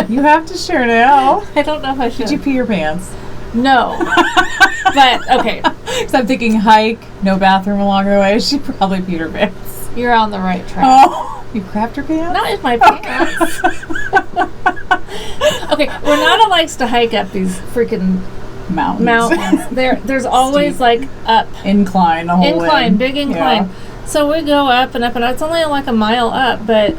You have to share now. I don't know if I should. Did you pee your pants? No. But, okay. Because I'm thinking hike, no bathroom along the way. She probably peed her pants. You're on the right track. Oh, you crapped your pants? Not in my pants. Okay, Renata likes to hike up these freaking mountains. There's always like up incline the whole way. Big incline. So we go up and up and up. It's only like a mile up, but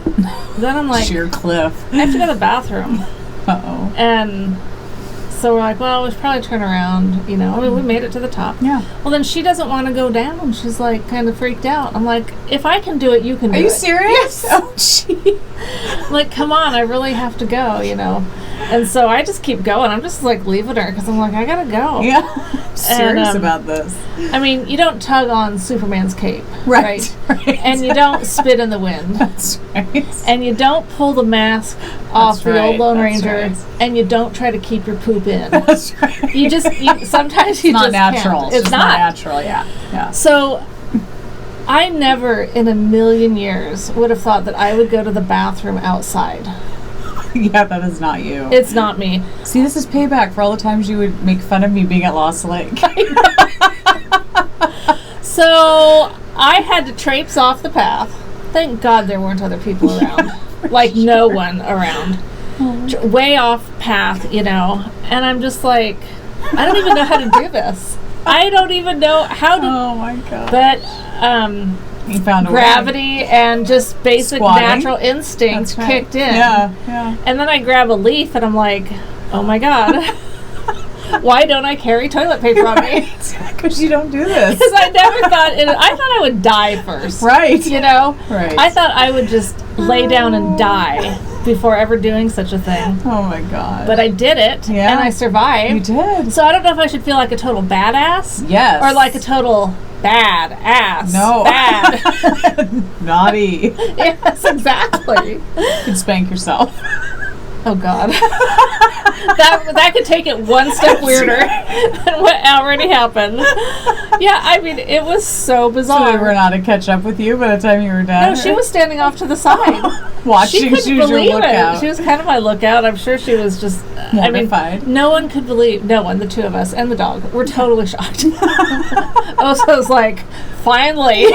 then I'm like, sheer cliff. I have to go to the bathroom. Uh-oh. And so we're like, well, we should probably turn around, you know. I mean, we made it to the top. Yeah. Well, then she doesn't want to go down. She's like kind of freaked out. I'm like, if I can do it, you can do it. Are you serious? Yes. Oh, gee. I'm like, come on, I really have to go, you know. And so I just keep going. I'm just like leaving her because I'm like, I gotta go. Yeah. I'm serious about this. I mean, you don't tug on Superman's cape. Right. And you don't spit in the wind. That's right. And you don't pull the mask off the old Lone Ranger. Right. And you don't try to keep your poop in. That's right. You just, sometimes you it's just not natural. can't. It's just not natural, yeah. So I never in a million years would have thought that I would go to the bathroom outside. Yeah, that is not you. It's not me. See, this is payback for all the times you would make fun of me being at Lost Lake. So I had to traipse off the path. Thank God there weren't other people around. Like no one around. Way off path, you know. And I'm just like, I don't even know how to do this. I don't even know how to. Oh my God. But you found a gravity way. And just basic Squatting. natural instincts kicked in. Yeah. And then I grab a leaf and I'm like, oh my God. Why don't I carry toilet paper on me? Because you don't do this. Because I never thought I thought I would die first. Right. You know? Right. I thought I would just lay down and die before ever doing such a thing. Oh my God. But I did it. Yeah. And I survived. You did. So I don't know if I should feel like a total badass. Yes. Or like a total bad ass. No. Bad. Naughty. Yes, exactly. You could spank yourself. Oh God. that could take it one step weirder than what already happened. Yeah, I mean, it was so bizarre. So we were not to catch up with you by the time you were done? No, she was standing off to the side. Watching. She couldn't She was your believe lookout. it. She was kind of my lookout. I'm sure she was just mortified. I mean, no one could believe. No one, the two of us and the dog, were totally shocked. I was like, finally.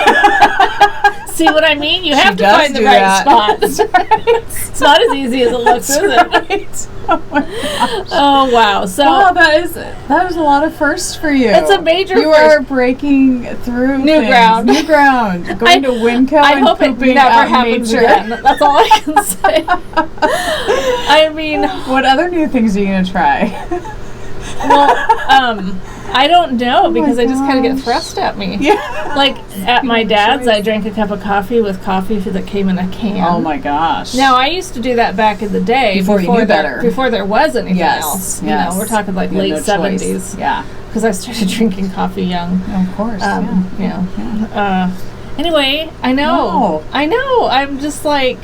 See what I mean? You have to find the right spot. It's not as easy as it looks, is it? Right. Oh my gosh. Oh wow! So wow, that was a lot of firsts for you. It's a major. You are breaking through new ground. Going to Winco I and hope it pooping never out happens nature. again. That's all I can say. I mean, what other new things are you gonna try? Well, I don't know because I just kind of get thrust at me. Yeah. Like at my dad's, I drank a cup of coffee with coffee that came in a can. Oh my gosh. Now I used to do that back in the day before you knew better. Before there was anything else. Yes. You know, we're talking like late 70s. Yeah. Because I started drinking coffee young. Of course. Anyway, I know. Wow. I know. I'm just like.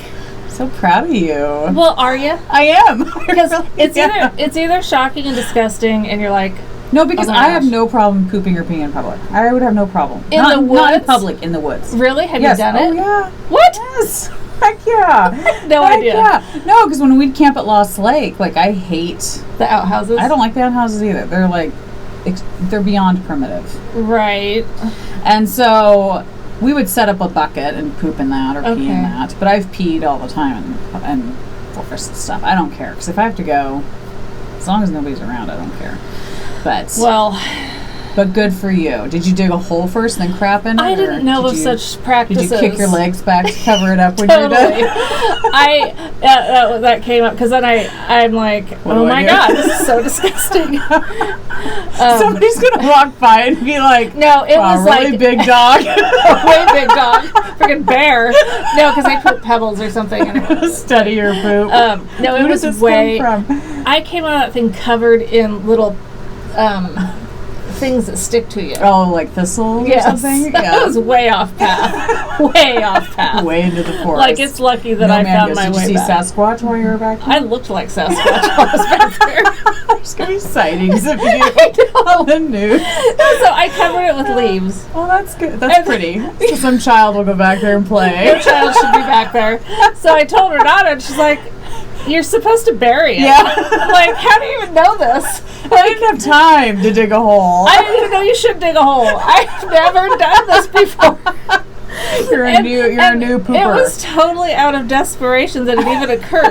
So proud of you. Well, are you? I am. Because it's either shocking and disgusting, and you're like. No, because I have no problem pooping or peeing in public. I would have no problem. The woods? Not in public, in the woods. Really? Have you done it? Oh, yeah. What? Yes. Heck yeah. No idea. Yeah. No, because when we'd camp at Lost Lake, like, I hate... The outhouses? I don't like the outhouses either. They're, like, they're beyond primitive. Right. And so... we would set up a bucket and poop in that or pee in that. But I've peed all the time and forests and stuff. I don't care. Because if I have to go, as long as nobody's around, I don't care. But good for you. Did you dig a hole first and then crap in it? I didn't know of such practices. Did you kick your legs back to cover it up when you're done? That came up because then I'm like, oh my God, this is so disgusting. Somebody's gonna walk by and be like, no, it was really like big dog, way big dog, freaking bear. No, because I put pebbles or something. Study your poop. No, it was way. I came out of that thing covered in little. Things that stick to you. Oh, like thistles or something? Yeah. That was way off path. Way off path. Way into the forest. Like, it's lucky that I found my way back. Did you see Sasquatch while you were back there? I looked like Sasquatch while I was back there. There's going to be sightings of you on the news. So I covered it with leaves. Oh, that's good. That's pretty. So some child will go back there and play. No child should be back there. So I told her not, and she's like, you're supposed to bury it. Yeah. Like, how do you even know this? I didn't have time to dig a hole. I didn't even know you should dig a hole. I've never done this before. You're a new pooper. It was totally out of desperation that it even occurred.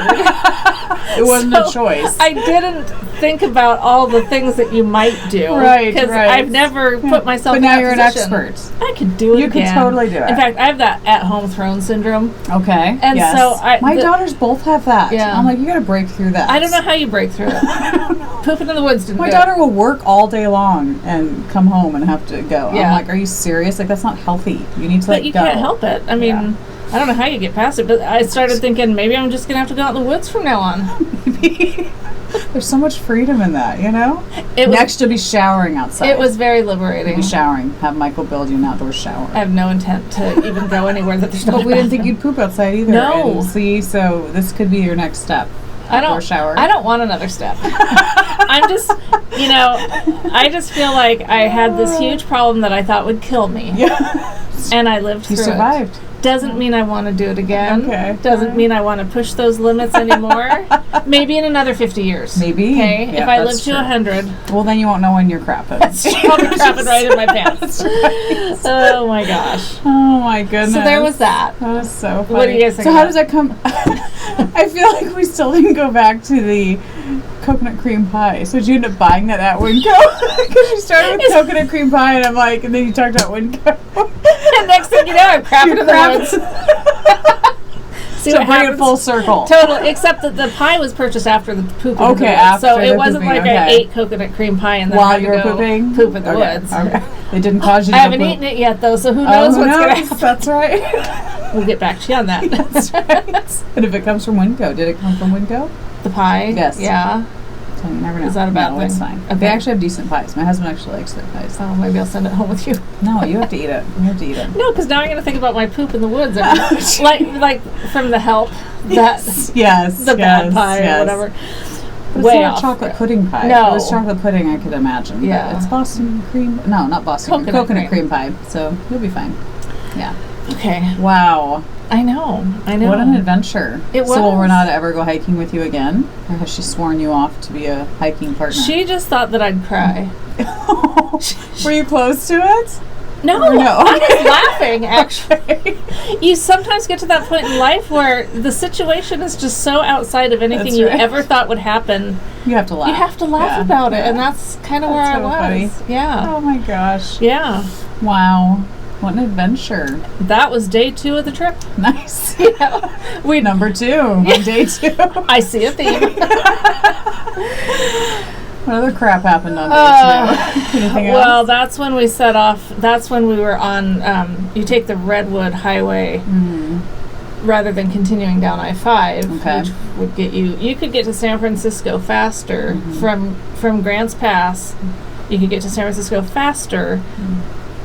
It wasn't a choice. I didn't think about all the things that you might do. Right. Because I've never put myself in that position. But now you're an expert. I could do it again. You could totally do it. In fact, I have that at-home throne syndrome. Okay. And so my daughters both have that. Yeah. I'm like, you got to break through that. I don't know how you break through it. Pooping in the woods didn't My daughter will work all day long and come home and have to go. Yeah. I'm like, are you serious? Like, that's not healthy. You need to But you can't help it. I mean, I don't know how you get past it, but I started thinking maybe I'm just going to have to go out in the woods from now on. Maybe. There's so much freedom in that, you know? Next, you'll be showering outside. It was very liberating. You'll be showering. Have Michael build you an outdoor shower. I have no intent to even go anywhere that there's no But we didn't think you'd poop outside either. No. And see, so this could be your next step. Outdoor shower. I don't want another step. I'm just, I just feel like I had this huge problem that I thought would kill me. Yeah. And I lived through it. You survived. Doesn't mean I want to do it again. Okay. Doesn't mean I want to push those limits anymore. Maybe in another 50 years. Maybe. Okay. Yeah, if I live to 100. Well, then you won't know when you're crapping. I'll be crapping right in my pants. Right. Oh my gosh. Oh my goodness. So there was that. That was so funny. What do you guys think? So how does that come? I feel like we still didn't go back to the coconut cream pie. So did you end up buying that at Winco? Because you started with coconut cream pie, and I'm like, and then you talked about Winco. And next thing you know, I'm crapping in the woods. See what bring it full circle. Totally, except that the pie was purchased after the poop in the woods. So it wasn't like I ate coconut cream pie and then while had you were pooping? Poop in the woods. Okay. It didn't cause you to I haven't eaten it yet, though, so who knows what's going to happen. That's right. We'll get back to you on that. That's right. And if it comes from Winco, did it come from Winco? The pie? Yes. Yeah. So you never know. Is that a bad thing? It's fine. Okay. They actually have decent pies. My husband actually likes their pies. Oh, maybe I'll send it home with you. No, you have to eat it. You have to eat it. No, because now I'm going to think about my poop in the woods. like from the help. The bad pie or whatever. But it's not chocolate pudding pie. No. If it was chocolate pudding, I could imagine. Yeah. But it's Boston cream. No, not Boston. Coconut cream pie. So you'll be fine. Yeah. Okay. Wow. I know. What an adventure. It was. So will Renata ever go hiking with you again? Or has she sworn you off to be a hiking partner? She just thought that I'd cry. Were you close to it? No. I was laughing, actually. You sometimes get to that point in life where the situation is just so outside of anything you ever thought would happen. You have to laugh. You have to laugh about it, and that's kind of where I was. Funny. Yeah. Oh my gosh. Yeah. Wow. What an adventure. That was day 2 of the trip. Nice. Yeah. Number 2 on day 2. I see a theme. What other crap happened on day 2? Anything else? Well, that's when we set off. That's when we were on, you take the Redwood Highway rather than continuing down I-5, which would get you could get to San Francisco faster from Grants Pass. You could get to San Francisco faster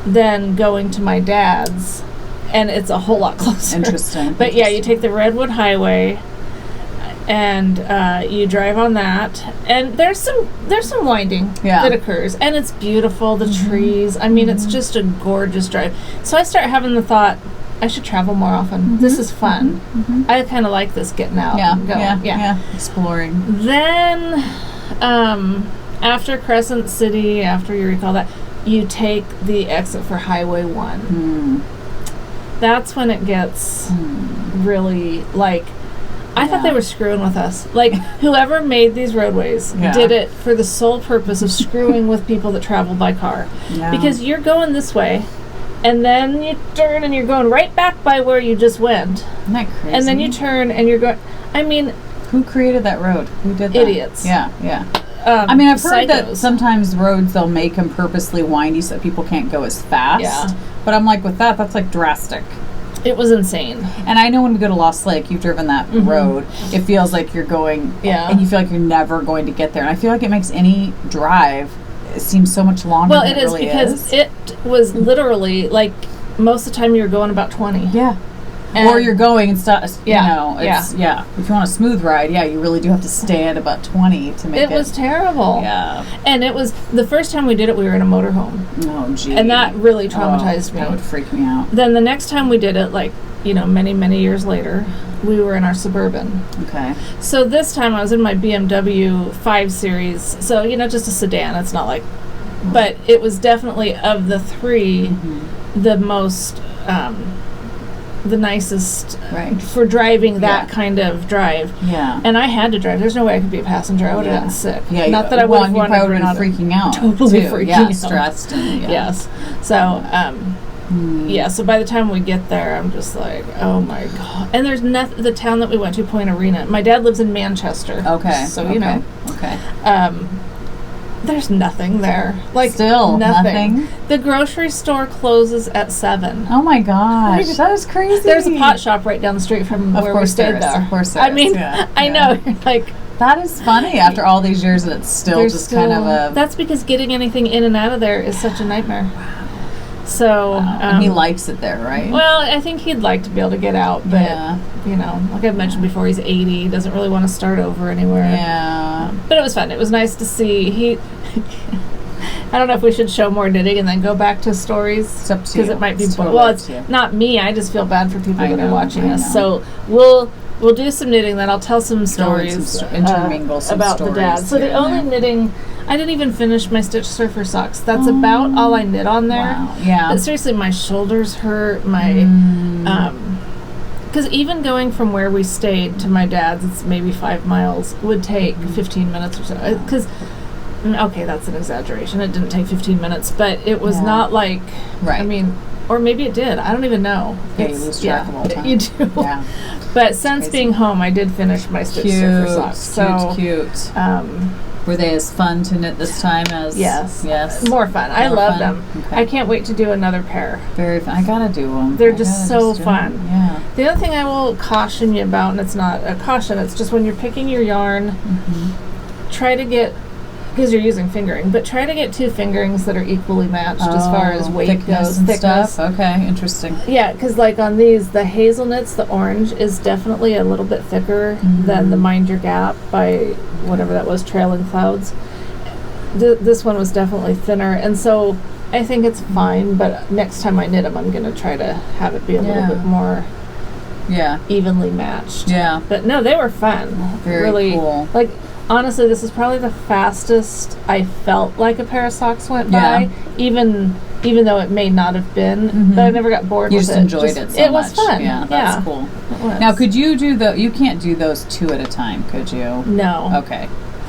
than going to my dad's, and it's a whole lot closer. Interesting. But yeah, you take the Redwood Highway, and you drive on that, and there's some winding that occurs, and it's beautiful. The trees. I mean, it's just a gorgeous drive. So I start having the thought, I should travel more often. This is fun. I kind of like this getting out. And going. Yeah. Exploring. Then, after Crescent City, after you recall that, you take the exit for Highway 1. That's when it gets really, like, I thought they were screwing with us. Like, whoever made these roadways did it for the sole purpose of screwing with people that travel by car. Yeah. Because you're going this way, and then you turn and you're going right back by where you just went. Isn't that crazy? And then you turn and you're going, I mean... Who created that road? Who did that? Idiots. Yeah. I mean, I've heard psychos. that sometimes roads, they'll make them purposely windy so that people can't go as fast. Yeah. But I'm like, with that's like drastic. It was insane. And I know when we go to Lost Lake, you've driven that road, it feels like you're going, and you feel like you're never going to get there. And I feel like it makes any drive, it seems so much longer than it really is. Well, it is because it was literally, like, most of the time you were going about 20. Yeah. Or you're going and stuff, if you want a smooth ride, you really do have to stay at about 20 to make it. It was terrible. Yeah. And it was, the first time we did it, we were in a motorhome. Oh, gee. And that really traumatized me. That would freak me out. Then the next time we did it, like, many, many years later, we were in our Suburban. Okay. So this time I was in my BMW 5 Series. So, just a sedan. It's not like, but it was definitely, of the 3, the most, the nicest for driving that kind of drive. Yeah. And I had to drive. There's no way I could be a passenger. I would have gotten sick. Yeah. Not that I would have wanted to. You probably would have been freaking out. Totally freaking out. Stressed. And, Yes. So, so by the time we get there, I'm just like, oh my God. And there's the town that we went to, Point Arena. My dad lives in Manchester. Okay. So, you know. Okay. There's nothing there. Like, still nothing. The grocery store closes at 7. Oh my gosh, that is crazy. There's a pot shop right down the street from where we stayed there. Of course there is. I mean, I know. You're like, that is funny after all these years that it's still kind of a... That's because getting anything in and out of there is such a nightmare. So... and he likes it there, right? Well, I think he'd like to be able to get out, but, you know, like I've mentioned before, he's 80. He doesn't really want to start over anywhere. Yeah. But it was fun. It was nice to see. I don't know if we should show more knitting and then go back to stories. It's up to you. Because it might be... Totally well, it's not me. I just feel bad for people that are watching us. So we'll do some knitting, then I'll tell some stories. Intermingle some about stories the dad. So the only knitting... I didn't even finish my Stitch Surfer socks. That's about all I knit on there. Wow. Yeah. But seriously, my shoulders hurt. My... Because even going from where we stayed to my dad's, it's maybe 5 miles, would take 15 minutes or so. Because... Okay, that's an exaggeration. It didn't take 15 minutes, but it was not like... Right. I mean... Or maybe it did. I don't even know. Yeah, you lose track of all time. You do. Yeah. But since being home, I did finish my Stitch Surfer socks. So, cute. Were they as fun to knit this time as... Yes. More fun. I love them. Okay. I can't wait to do another pair. Very fun. I gotta do them. They're just so fun. Yeah. The other thing I will caution you about, and it's not a caution, it's just when you're picking your yarn, try to get... Because you're using fingering, but try to get 2 fingerings that are equally matched as far as weight goes. And thickness. Okay, interesting. Yeah, because like on these, the hazelnuts, the orange is definitely a little bit thicker than the Mind Your Gap by whatever that was, Trailing Clouds. This one was definitely thinner, and so I think it's fine, but next time I knit them, I'm going to try to have it be a little bit more evenly matched. Yeah. But no, they were fun. Very really cool. Like, honestly, this is probably the fastest I felt like a pair of socks went by, even though it may not have been. But I never got bored with it. You just enjoyed it so much. It was fun. Yeah, that's cool. Now, could you do you can't do those 2 at a time, could you? No. Okay.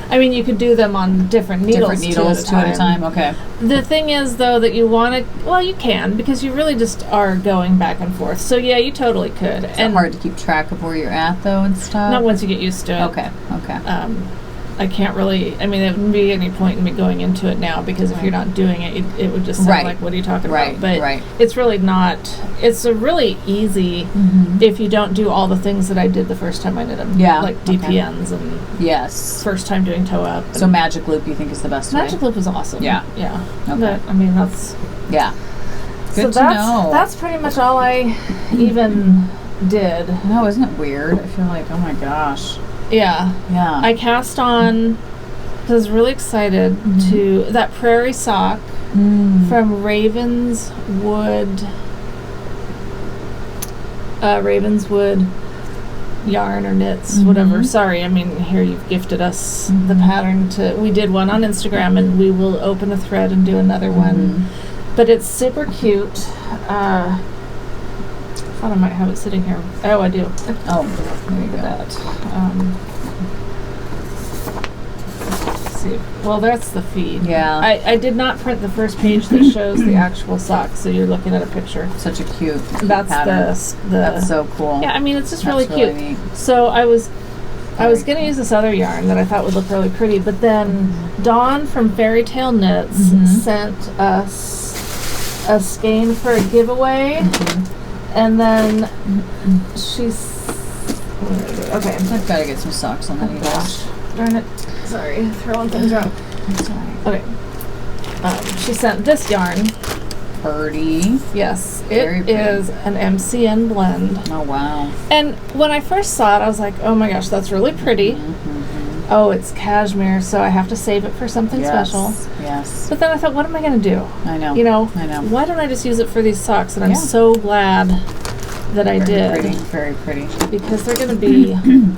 I mean, you could do them on different needles, 2 at a time. Okay. The thing is, though, that you want to... Well, you can, because you really just are going back and forth. So, yeah, you totally could. Is it hard to keep track of where you're at, though, and stuff? Not once you get used to it. Okay. I can't really... I mean, there wouldn't be any point in me going into it now, because if you're not doing it, it would just sound like, what are you talking about? But it's really not... It's a really easy if you don't do all the things that I did the first time I did them. Yeah. Like DPNs and... Yes. First time doing toe up. So Magic Loop, you think, is the best way? Magic Loop was awesome. Yeah. Yeah. Okay. But, I mean, that's... Yeah. Good to know. That's pretty much all I even did. No, isn't it weird? I feel like, oh my gosh. Yeah. Yeah. I cast on, because I was really excited to, that prairie sock from Ravenswood yarn or knits, whatever. Sorry, I mean, here you've gifted us the pattern we did one on Instagram, and we will open a thread and do another one. But it's super cute. I thought I might have it sitting here. Oh, I do. Oh, there you go. That. Let's see. Well, that's the feed. Yeah. I did not print the first page that shows the actual sock, so you're looking at a picture. Such a cute That's pattern. That's so cool. Yeah, I mean, it's just really cute. Neat. So I was going to use this other yarn that I thought would look really pretty, but then Dawn from Fairy Tale Knits sent us a skein for a giveaway. And then she's... Okay. I've got to get some socks on the needles. Gosh. Darn it. Sorry. Throwing things around. Sorry. Okay. She sent this yarn. Pretty. Yes. It is an MCN blend. Oh, wow. And when I first saw it, I was like, oh my gosh, that's really pretty. Oh, it's cashmere, so I have to save it for something special. Yes. But then I thought, what am I going to do? I know. You know, I know. Why don't I just use it for these socks? And I'm so glad that I did. Very pretty. Because they're going to be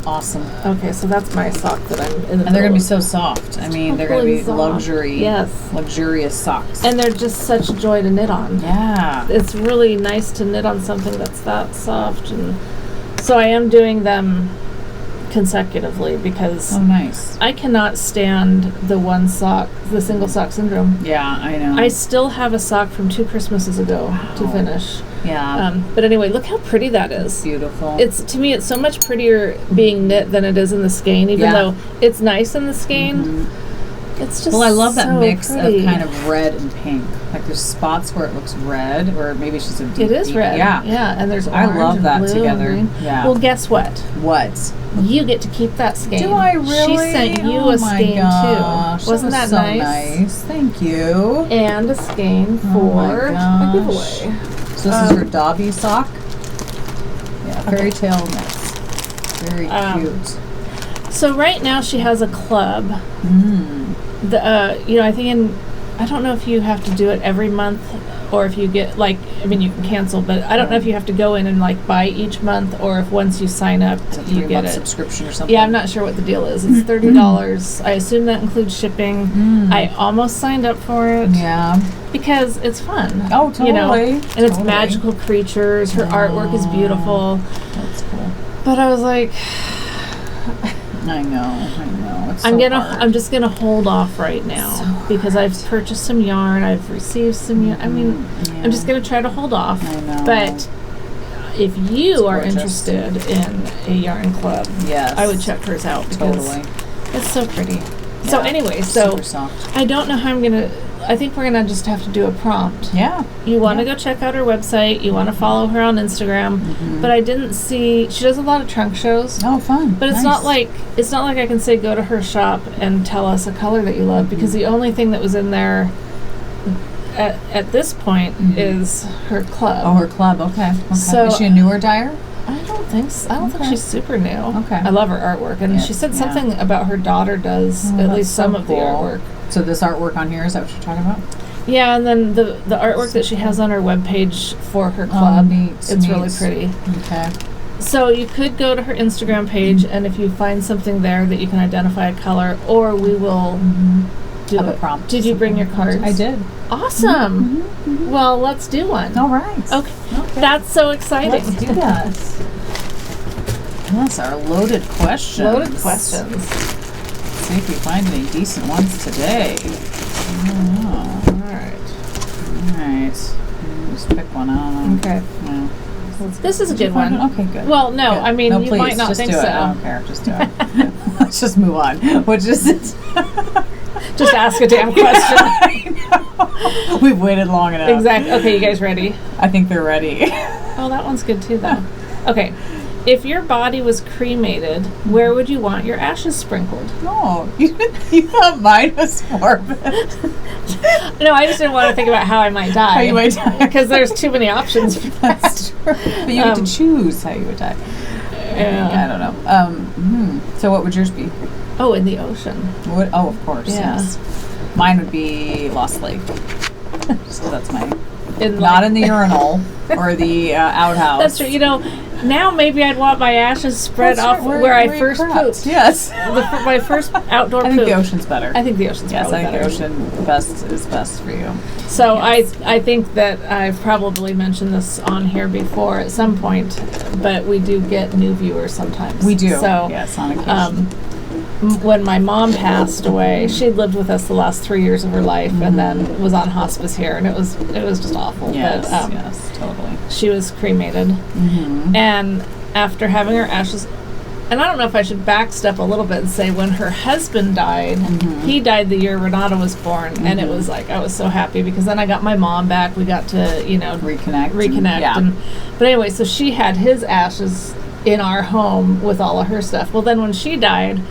awesome. Okay, so that's my sock that I'm in the And they're going to be so soft. I mean, they're going to be luxury. Yes. Luxurious socks. And they're just such a joy to knit on. Yeah. It's really nice to knit on something that's that soft. And so I am doing them consecutively because nice. I cannot stand the single sock syndrome. Yeah, I know. I still have a sock from 2 Christmases ago to finish. Yeah. But anyway, look how pretty that is. Beautiful. To me, it's so much prettier being knit than it is in the skein, even though it's nice in the skein. Mm-hmm. It's just I love that mix pretty. of kind of red and pink. Like there's spots where it looks red, or maybe it's just a deep. It is red. Yeah, and there's orange. I love that and blue together. And green. Yeah. Well, guess what? What? You get to keep that skein. Do I really? She sent you a skein too. Wasn't that so nice? Thank you. And a skein for a giveaway. So this is her Dobby sock. Yeah, fairy tale knits. Very cute. So right now she has a club. I think I don't know if you have to do it every month or if you get you can cancel, but I don't know if you have to go in and buy each month or if once you sign up you get it. Subscription or something. Yeah, I'm not sure what the deal is. It's $30. I assume that includes shipping. I almost signed up for it. Yeah. Because it's fun. Oh, totally. And it's magical creatures. Her artwork is beautiful. That's cool. But I was like, I know. It's I'm just gonna hold off right now because I've purchased some yarn. I've received some yarn. I'm just gonna try to hold off. I know. But if you are interested in a yarn club, yes, I would check hers out because it's so pretty. Yeah. So anyway, super soft. I don't know how I'm gonna. I think we're gonna just have to do a prompt. Yeah. You want to go check out her website. You want to follow her on Instagram. But I didn't see. She does a lot of trunk shows. Oh, fun! But it's not like I can say go to her shop and tell us a color that you love because the only thing that was in there at this point is her club. Oh, her club. Okay. So is she a newer dyer? I don't think so. I don't think she's super new. Okay. I love her artwork, and she said something about her daughter does at least some of the artwork. So this artwork on here, is that what you're talking about? Yeah, and then the artwork that she has on her webpage for her club, it's really pretty. Okay. So you could go to her Instagram page, and if you find something there that you can identify a color, or we will do a prompt. Did you bring your cards? I did. Awesome. Well, let's do one. All right. Okay. That's so exciting. Let's do that. That's our loaded questions. Loaded questions. Let's see if we find any decent ones today. Oh. All right. Just pick one out. Okay. Yeah. This is a good one. Okay, good. Well, no, good. I mean, no, you please, might not think so. I don't care. Just do it. Let's just move on. Which is it? Just ask a damn question. I know. We've waited long enough. Exactly. Okay, you guys ready? I think they're ready. Oh, that one's good too, though. Okay. If your body was cremated, where would you want your ashes sprinkled? Oh, you thought mine was morbid. No, I just didn't want to think about how I might die. How you might die. Because there's too many options for that. That's true. But you get to choose how you would die. I don't know. So what would yours be? Oh, in the ocean. Oh, of course, yes. Mine would be Lost Lake. Just 'cause that's mine. Not in the urinal or the outhouse. That's true. Now maybe I'd want my ashes spread off where I first pooped. Yes. My first outdoor poop. I think the ocean's better. I think the ocean's better. Yes, I think the ocean is best for you. So I think that I've probably mentioned this on here before at some point, but we do get new viewers sometimes. We do. So, yes, on occasion. When my mom passed away, she lived with us the last 3 years of her life, and then was on hospice here, and it was just awful. Yes, but, yes, totally. She was cremated, and after having her ashes, and I don't know if I should backstep a little bit and say when her husband died, he died the year Renata was born, and it was like I was so happy because then I got my mom back. We got to reconnect. But anyway, so she had his ashes in our home with all of her stuff. Well, then when she died,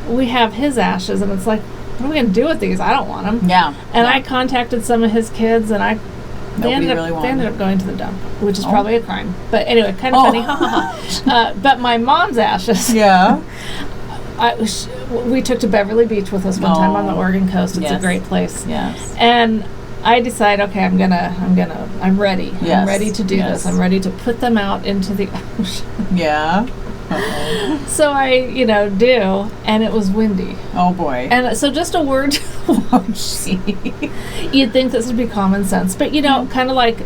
we have his ashes, and it's like, what are we going to do with these? I don't want them. Yeah. And I contacted some of his kids, and they ended up going to the dump, which is probably a crime. But anyway, kind of funny. But my mom's ashes. Yeah. We took to Beverly Beach with us one time on the Oregon coast. It's a great place. Yes. And I decide, okay, I'm ready. Yes. I'm ready to do this. I'm ready to put them out into the ocean. Yeah. So I, do, and it was windy. Oh boy. And so just a word. You'd think this would be common sense, but kind of like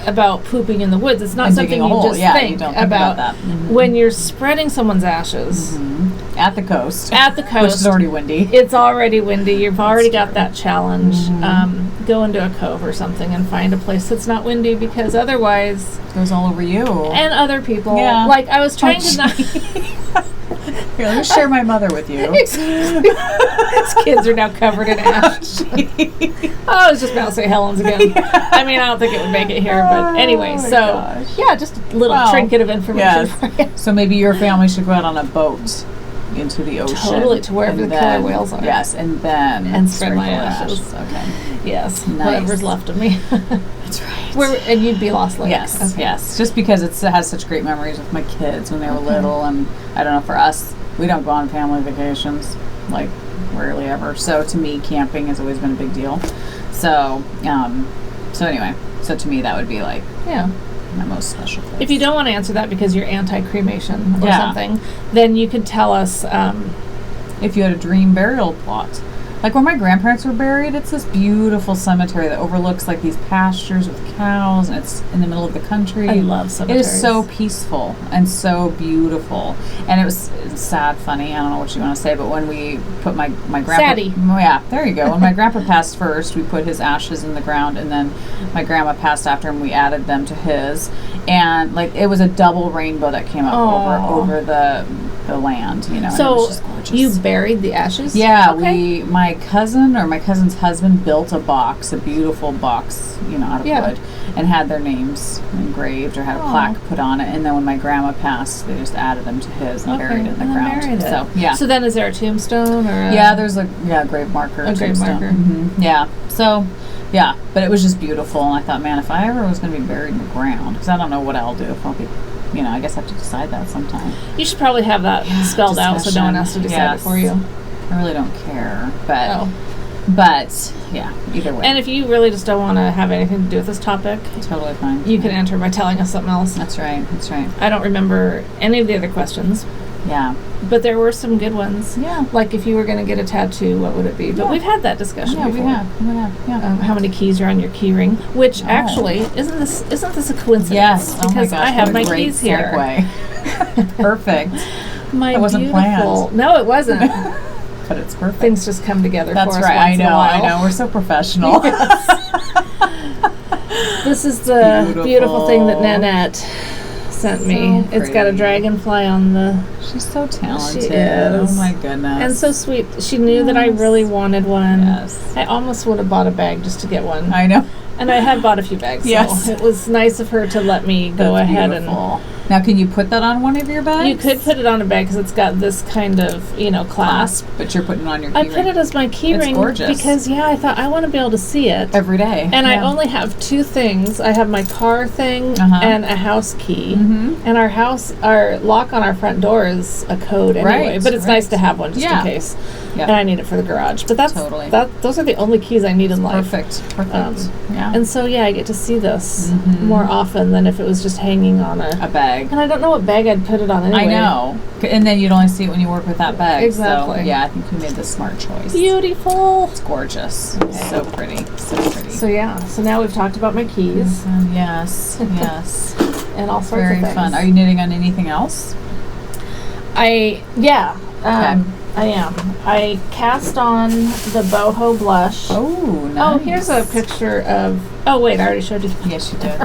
about pooping in the woods. It's not something you just think, you don't think about that. Mm-hmm. When you're spreading someone's ashes. Mm-hmm. At the coast. Which is already windy. It's already windy. You've already got that challenge. Mm-hmm. Go into a cove or something and find a place that's not windy, because otherwise... It goes all over you. And other people. Yeah. Like, I was trying to not... Here, let me share my mother with you. Exactly. His kids are now covered in ash. I was just about to say Helen's again. Yeah. I mean, I don't think it would make it here, but anyway. Just a little trinket of information for you. So maybe your family should go out on a boat into the ocean. Totally, to wherever the killer whales are. Yes, and spread my ashes. Okay. Yes, nice. Whatever's left of me. That's right. And you'd be Lost Lake. Yes, okay. Yes. Just because it has such great memories with my kids when they were little, and I don't know, for us, we don't go on family vacations, like rarely ever. So to me, camping has always been a big deal. So, anyway, to me that would be like my most special place. If you don't want to answer that because you're anti-cremation or something, then you could tell us if you had a dream burial plot. Like where my grandparents were buried, it's this beautiful cemetery that overlooks like these pastures with cows, and it's in the middle of the country. I love cemeteries. It is so peaceful and so beautiful. And it was sad, funny, I don't know what you want to say, but when we put my grandpa... Saddy. Yeah, there you go. When my grandpa passed first, we put his ashes in the ground, and then my grandma passed after him, we added them to his. And like it was a double rainbow that came up over the land, So and it was just gorgeous. You buried the ashes? Yeah, my cousin's husband built a beautiful box, out of wood, and had their names engraved or had a plaque put on it. And then when my grandma passed, they just added them to his and buried it in the ground. So yeah. So then, is there a tombstone or? There's a grave marker. A grave marker. Mm-hmm. Yeah. So. Yeah, but it was just beautiful, and I thought, man, if I ever was going to be buried in the ground, because I don't know what I'll do if I'll be, I guess I have to decide that sometime. You should probably have that spelled out so no one has to decide it for you. I really don't care, but yeah, either way. And if you really just don't want to have anything to do with this topic, totally fine. You can enter by telling us something else. That's right. I don't remember any of the other questions. Yeah. But there were some good ones. Yeah. Like if you were going to get a tattoo, what would it be? But we've had that discussion before. We have. Yeah. How many keys are on your key ring? Which actually, isn't this a coincidence? Yes. Because my gosh, I have my keys here. Perfect. That wasn't planned. No, it wasn't. But it's perfect. Things just come together for us. That's right. I know. We're so professional. This is the beautiful thing that Nanette sent me. It's got a dragonfly on the... She's so talented. She is. Oh my goodness. And so sweet. She knew that I really wanted one. Yes. I almost would have bought a bag just to get one. I know. And I had bought a few bags. Yes. So it was nice of her to let me go ahead and... Now, can you put that on one of your bags? You could put it on a bag because it's got this kind of, clasp. But you're putting it on your key ring. I put it as my key ring. It's gorgeous. Because, I thought I want to be able to see it. Every day. And I only have two things. I have my car thing and a house key. Mm-hmm. And our lock on our front door is a code anyway. Right, but it's nice to have one just in case. Yep. And I need it for the garage. But those are the only keys I need in life. Perfect. And so, I get to see this more often than if it was just hanging on a bag. And I don't know what bag I'd put it on anyway. I know. And then you'd only see it when you work with that bag. Exactly. So, I think you made the smart choice. Beautiful. It's gorgeous. Okay. So pretty. So now we've talked about my keys. Yes. And all sorts of things. Very fun. Are you knitting on anything else? I am. I cast on the boho blush. Oh, nice. Oh, here's a picture of... Oh, wait, I already showed you. Yes, you did.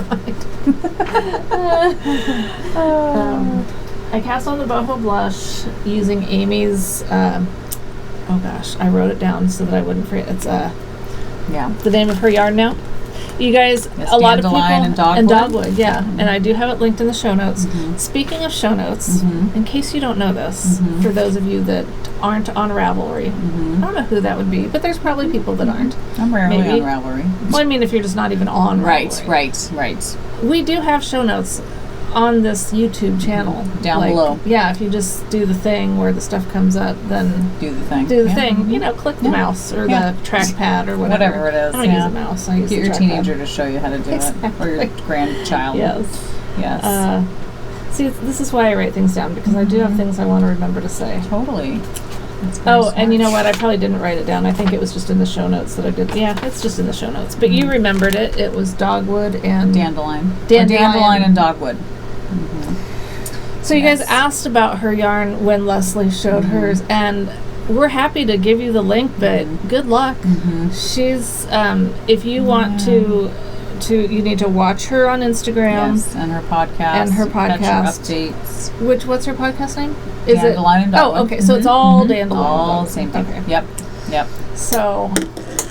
I cast on the boho blush using Amy's... I wrote it down so that I wouldn't forget. It's the name of her yarn now. You guys, a lot of people... and dogwood. And I do have it linked in the show notes. Mm-hmm. Speaking of show notes, in case you don't know this, for those of you that aren't on Ravelry, I don't know who that would be, but there's probably people that aren't. I'm rarely on Ravelry. Well, I mean, if you're just not even on Ravelry. Right. We do have show notes on this YouTube channel. Down below. Yeah, if you just do the thing where the stuff comes up, then do the thing. Click the mouse or the trackpad or whatever. It is. I don't use a mouse. I use Get the your trackpad. teenager to show you how to do it, or your grandchild. Yes. See, this is why I write things down, because I do have things I want to remember to say. Totally. Smart. And you know what? I probably didn't write it down. I think it was just in the show notes that I did. Yeah, it's just in the show notes. But you remembered it. It was dogwood and dandelion. Dandelion and dogwood. So you guys asked about her yarn when Leslie showed hers, and we're happy to give you the link, but good luck. She's if you want to you need to watch her on Instagram. Yes, and her podcast. Catch her updates. What's her podcast name? Is Dandelion and Dogwood. Oh, okay. So it's all Dandelion. All the same thing. Okay. Yep. So.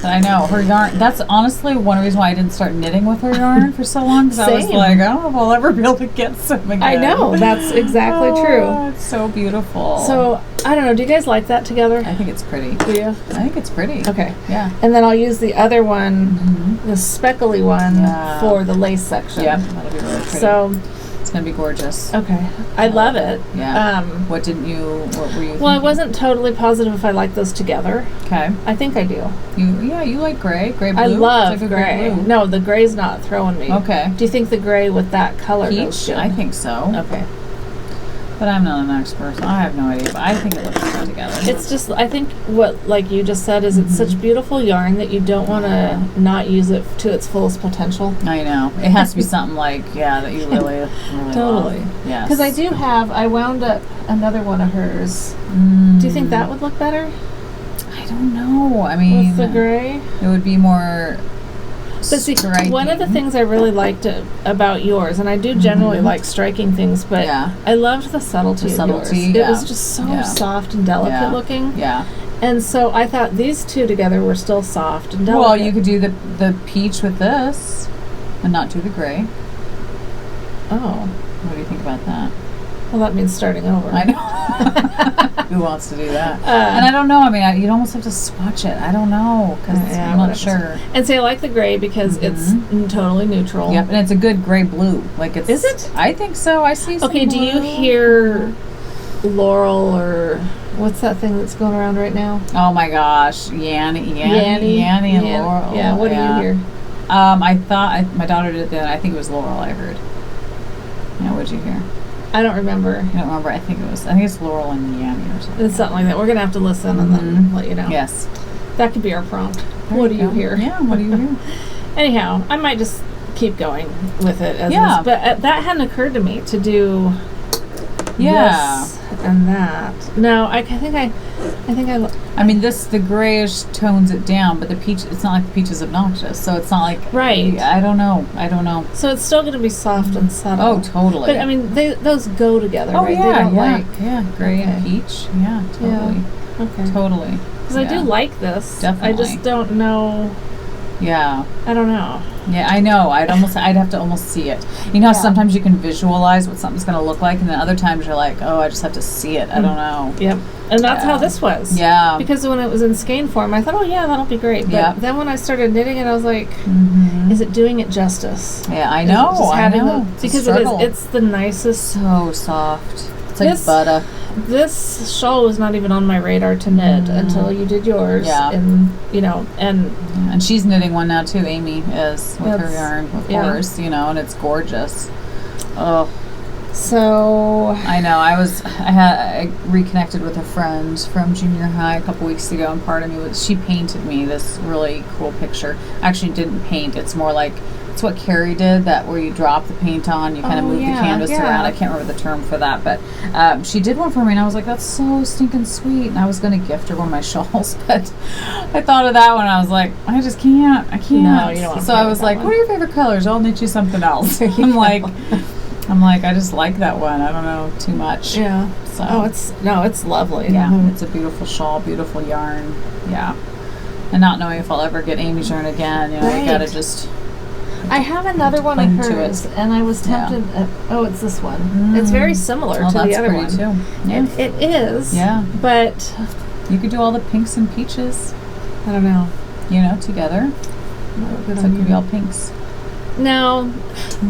But I know her yarn. That's honestly one reason why I didn't start knitting with her yarn for so long. Because I was like, I don't know if I'll ever be able to get some again. I know. That's exactly true. It's so beautiful. So I don't know. Do you guys like that together? I think it's pretty. Do you? I think it's pretty. Okay. Yeah. And then I'll use the other one, the speckly one, for the lace section. Yep. That'll be really pretty. So. It's going to be gorgeous. Okay. I love it. Yeah. What were you thinking? Well, I wasn't totally positive if I like those together. Okay. I think I do. You like gray blue? I love like gray. Blue. No, the gray's not throwing me. Okay. Do you think the gray with that color goes good? I think so. Okay. But I'm not an expert, so I have no idea. But I think it looks good together. It's just, I think what, like you just said, is it's such beautiful yarn that you don't want to not use it to its fullest potential. I know. It has to be something like, that you really totally. love. Yes. Because I wound up another one of hers. Do you think that would look better? I don't know. I mean, with the gray? It would be more... But see, one of the things I really liked about yours, and I do generally like striking things, but I loved the subtlety of yours. It was just so soft and delicate looking. Yeah. And so I thought these two together were still soft and delicate. Well, you could do the peach with this and not do the gray. Oh. What do you think about that? Well, that means starting over. I know. Who wants to do that? And I don't know. I mean, you'd almost have to swatch it. I don't know because I'm not sure. And say I like the gray because it's totally neutral. Yep, and it's a good gray-blue. Like it's. Is it? I think so. I see. Okay. Do you hear Laurel or what's that thing that's going around right now? Oh my gosh, Yanni and Laurel. Yeah. What do you hear? I thought my daughter did that. I think it was Laurel. I heard. Yeah. What'd you hear? I don't remember. I don't remember. I think it's Laurel and Yanni or something. It's something like that. We're gonna have to listen and then let you know. Yes. That could be our prompt. What do you hear? Yeah. What do you hear? Anyhow, I might just keep going with it as this, but that hadn't occurred to me to do. This and that. No, I think I mean, the grayish tones it down, but the peach, it's not like the peach is obnoxious, so it's not like... Right. I don't know. So it's still going to be soft and subtle. Oh, totally. But, I mean, those go together, right? Yeah, they don't gray and peach. Yeah, totally. Yeah. Okay. Totally. Because I do like this. Definitely. I just don't know... Yeah. I don't know. Yeah, I know. I'd have to almost see it. You know how sometimes you can visualize what something's going to look like, and then other times you're like, oh, I just have to see it. I don't know. Yep. And that's how this was. Yeah. Because when it was in skein form, I thought, oh, yeah, that'll be great. But then when I started knitting it, I was like, is it doing it justice? Yeah, I know. Because it's the nicest. So soft. It's like butter. This shawl was not even on my radar to knit until you did yours. Yeah. And she's knitting one now too. Amy is with her yarn, of course, and it's gorgeous. Oh. So I know. I reconnected with a friend from junior high a couple weeks ago, and part of me she painted me this really cool picture. Actually, didn't paint. It's more like it's what Carrie did, that where you drop the paint on, you kind of move the canvas around. I can't remember the term for that, but she did one for me, and I was like, that's so stinking sweet. And I was going to gift her one of my shawls, but I thought of that one. I was like, I just can't. I can't. No, you don't want to. So I was like, what are your favorite colors? I'll knit you something else. I'm like, I just like that one. I don't know too much. Yeah. So it's lovely. Yeah, it's a beautiful shawl, beautiful yarn. Yeah. And not knowing if I'll ever get Amy's yarn again, you gotta just. I have another one of hers, and I was tempted. It's this one. It's very similar to the other one. Too. Yeah. It is. Yeah. But you could do all the pinks and peaches. I don't know. Together. So it could be all pinks. No,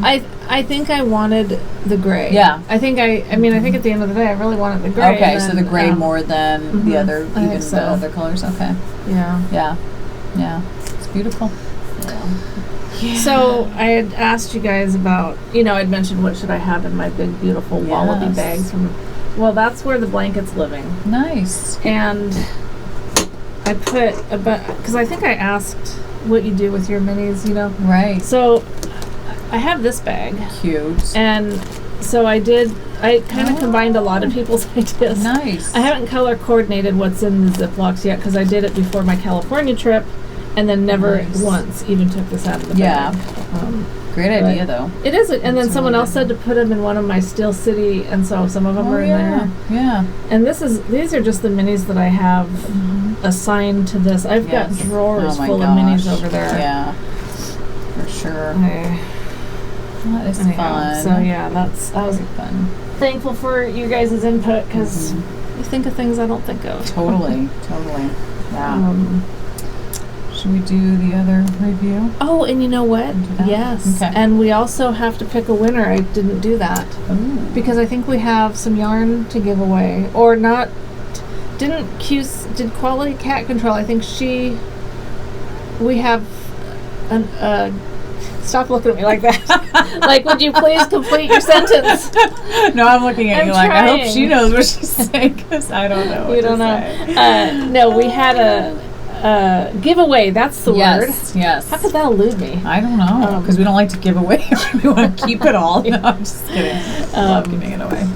I think I wanted the gray. Yeah. I think at the end of the day, I really wanted the gray. Okay, so the gray more than the other, even so. the other colors. Okay. Yeah. Yeah. Yeah. It's beautiful. Yeah. So I had asked you guys about, I'd mentioned what should I have in my big, beautiful wallaby bags. Well, that's where the blanket's living. Nice. And I put because I think I asked what you do with your minis, Right. So I have this bag. Cute. And so I kind of combined a lot of people's ideas. Nice. I haven't color coordinated what's in the Ziplocs yet because I did it before my California trip and then never once even took this out of the bag. Great idea, though. It is. And then someone else said to put them in one of my Steel City, and so some of them are in there. Yeah. And these are just the minis that I have assigned to this. I've got drawers full of minis over there. Yeah. For sure. That is fun. So yeah, I was fun. Thankful for you guys' input because you think of things I don't think of. Totally. Yeah. Should we do the other review? Oh, and you know what? Yes. Okay. And we also have to pick a winner. I didn't do that. Ooh. Because I think we have some yarn to give away. Or not. Did Quality Cat Control, I think we have stop looking at me like that. Like, would you please complete your sentence? No, I'm looking at you like, I hope she knows what she's saying because I don't know. You don't know. No, we had a giveaway. That's the word. Yes. How could that elude me? I don't know because we don't like to give away. We want to keep it all. No, I'm just kidding. Love giving it away.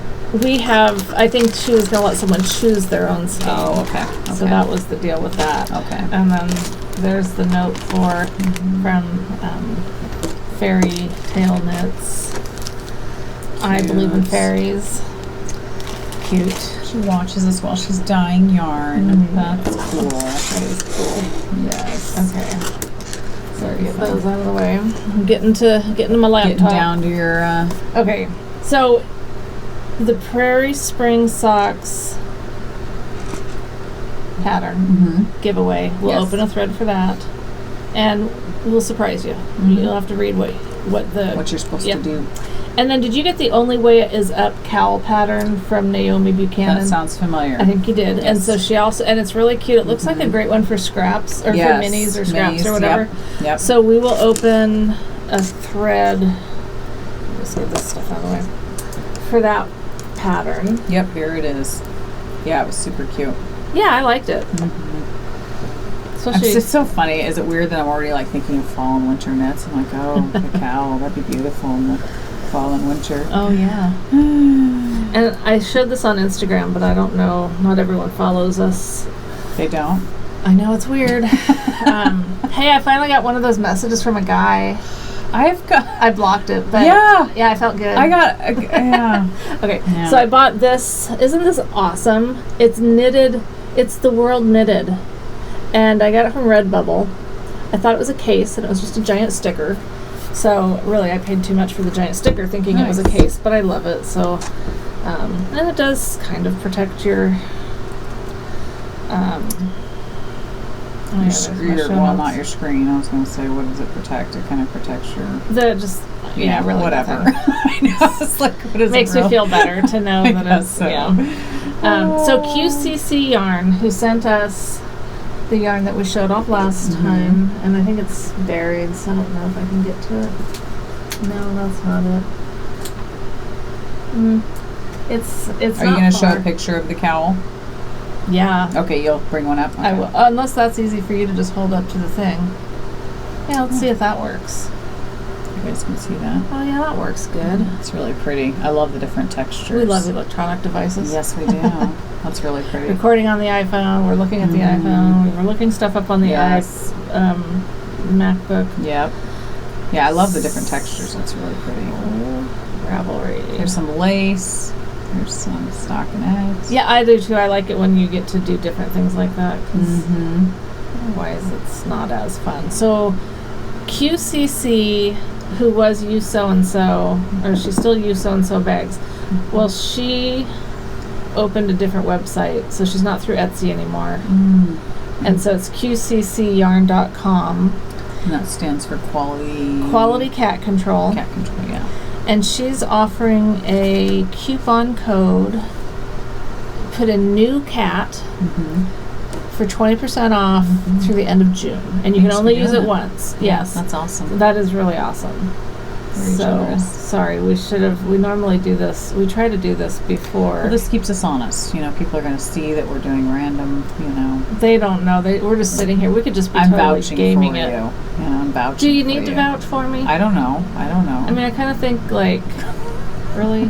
We have. I think she was going to let someone choose their own skein. Oh, okay. So that was the deal with that. Okay. And then there's the note from Fairy Tale Knits. I believe in fairies. Cute. She watches us while she's dyeing yarn. That's cool. That is cool. Yes. Okay. So get those out of the way. I'm getting to my laptop. Getting down to your. Okay. So the Prairie Spring Socks pattern giveaway. We'll open a thread for that, and we'll surprise you. You'll have to read what you're supposed to do. And then, did you get the Only Way It Is Up cowl pattern from Naomi Buchanan? That sounds familiar. I think you did. Yes. And so she also, and it's really cute. It looks like a great one for scraps or for minis or scraps or whatever. Yep. So we will open a thread. Let's get this stuff out of the way for that pattern. Yep, here it is. Yeah, it was super cute. Yeah, I liked it. It's so funny. Is it weird that I'm already like thinking of fall and winter knits? I'm like, oh, the cowl, that'd be beautiful in the fall and winter. Oh yeah. And I showed this on Instagram, but I don't know. Not everyone follows us. They don't? I know, it's weird. Hey, I finally got one of those messages from a guy. I blocked it, but yeah, I felt good. Okay, so I bought this. Isn't this awesome? It's knitted. It's the World Knitted, and I got it from Redbubble. I thought it was a case, and it was just a giant sticker. So really, I paid too much for the giant sticker, thinking it was a case. But I love it. So, and it does kind of protect your. Your screen, not your screen. I was going to say, what does it protect? It kind of protects your... really whatever. I know. It's like, what is Makes me feel better to know that it's... So. Yeah. So QCC Yarn, who sent us the yarn that we showed off last time, and I think it's buried, so I don't know if I can get to it. No, that's not it. It's Are you going to show a picture of the cowl? Yeah. Okay, you'll bring one up? Okay. I will, unless that's easy for you to just hold up to the thing. Yeah, let's see if that works. You guys can see that. Oh, yeah, that works good. It's really pretty. I love the different textures. We love electronic devices. Yes, we do. That's really pretty. Recording on the iPhone. We're looking at the iPhone. We're looking stuff up on the MacBook. Yep. Yeah, I love the different textures. It's really pretty. Ravelry. There's some lace. There's some stockinette. Yeah, I do too. I like it when you get to do different things like that, because otherwise it's not as fun. So QCC, who was You So and So, or she's still You So and So Bags. Well, she opened a different website, so she's not through Etsy anymore. And so it's qccyarn.com. And that stands for Quality Cat Control. Cat Control, yeah. And she's offering a coupon code. Put in new cat for 20% off through the end of June. And you can only use it once. Yes. That's awesome. That is really awesome. Very generous. Sorry, we normally do this. We try to do this before. Well, this keeps us honest. People are going to see that we're doing random, They don't know. We're just sitting here. We could just be totally gaming it. I'm vouching Do you need to vouch for me? I don't know. I mean, I kind of think, really?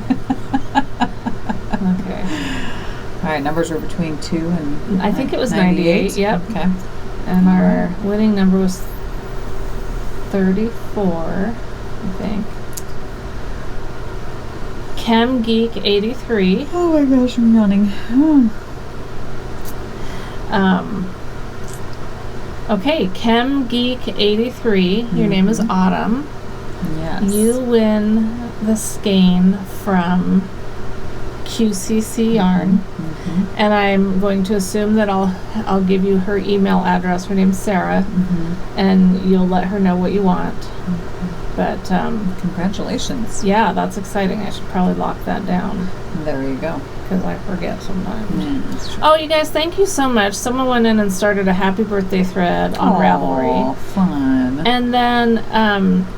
Okay. All right, numbers were between 2 and I think it was 98. Yep. Okay. And our winning number was 34, I think. Chem Geek 83. Oh my gosh, I'm yawning. Okay, Chem Geek 83. Your name is Autumn. Yes. You win the skein from QCC Yarn, and I'm going to assume that I'll give you her email address. Her name's Sarah, and you'll let her know what you want. But congratulations! Yeah, that's exciting. I should probably lock that down. There you go. Because I forget sometimes. Oh, you guys, thank you so much. Someone went in and started a happy birthday thread on Ravelry. Oh, fun! And then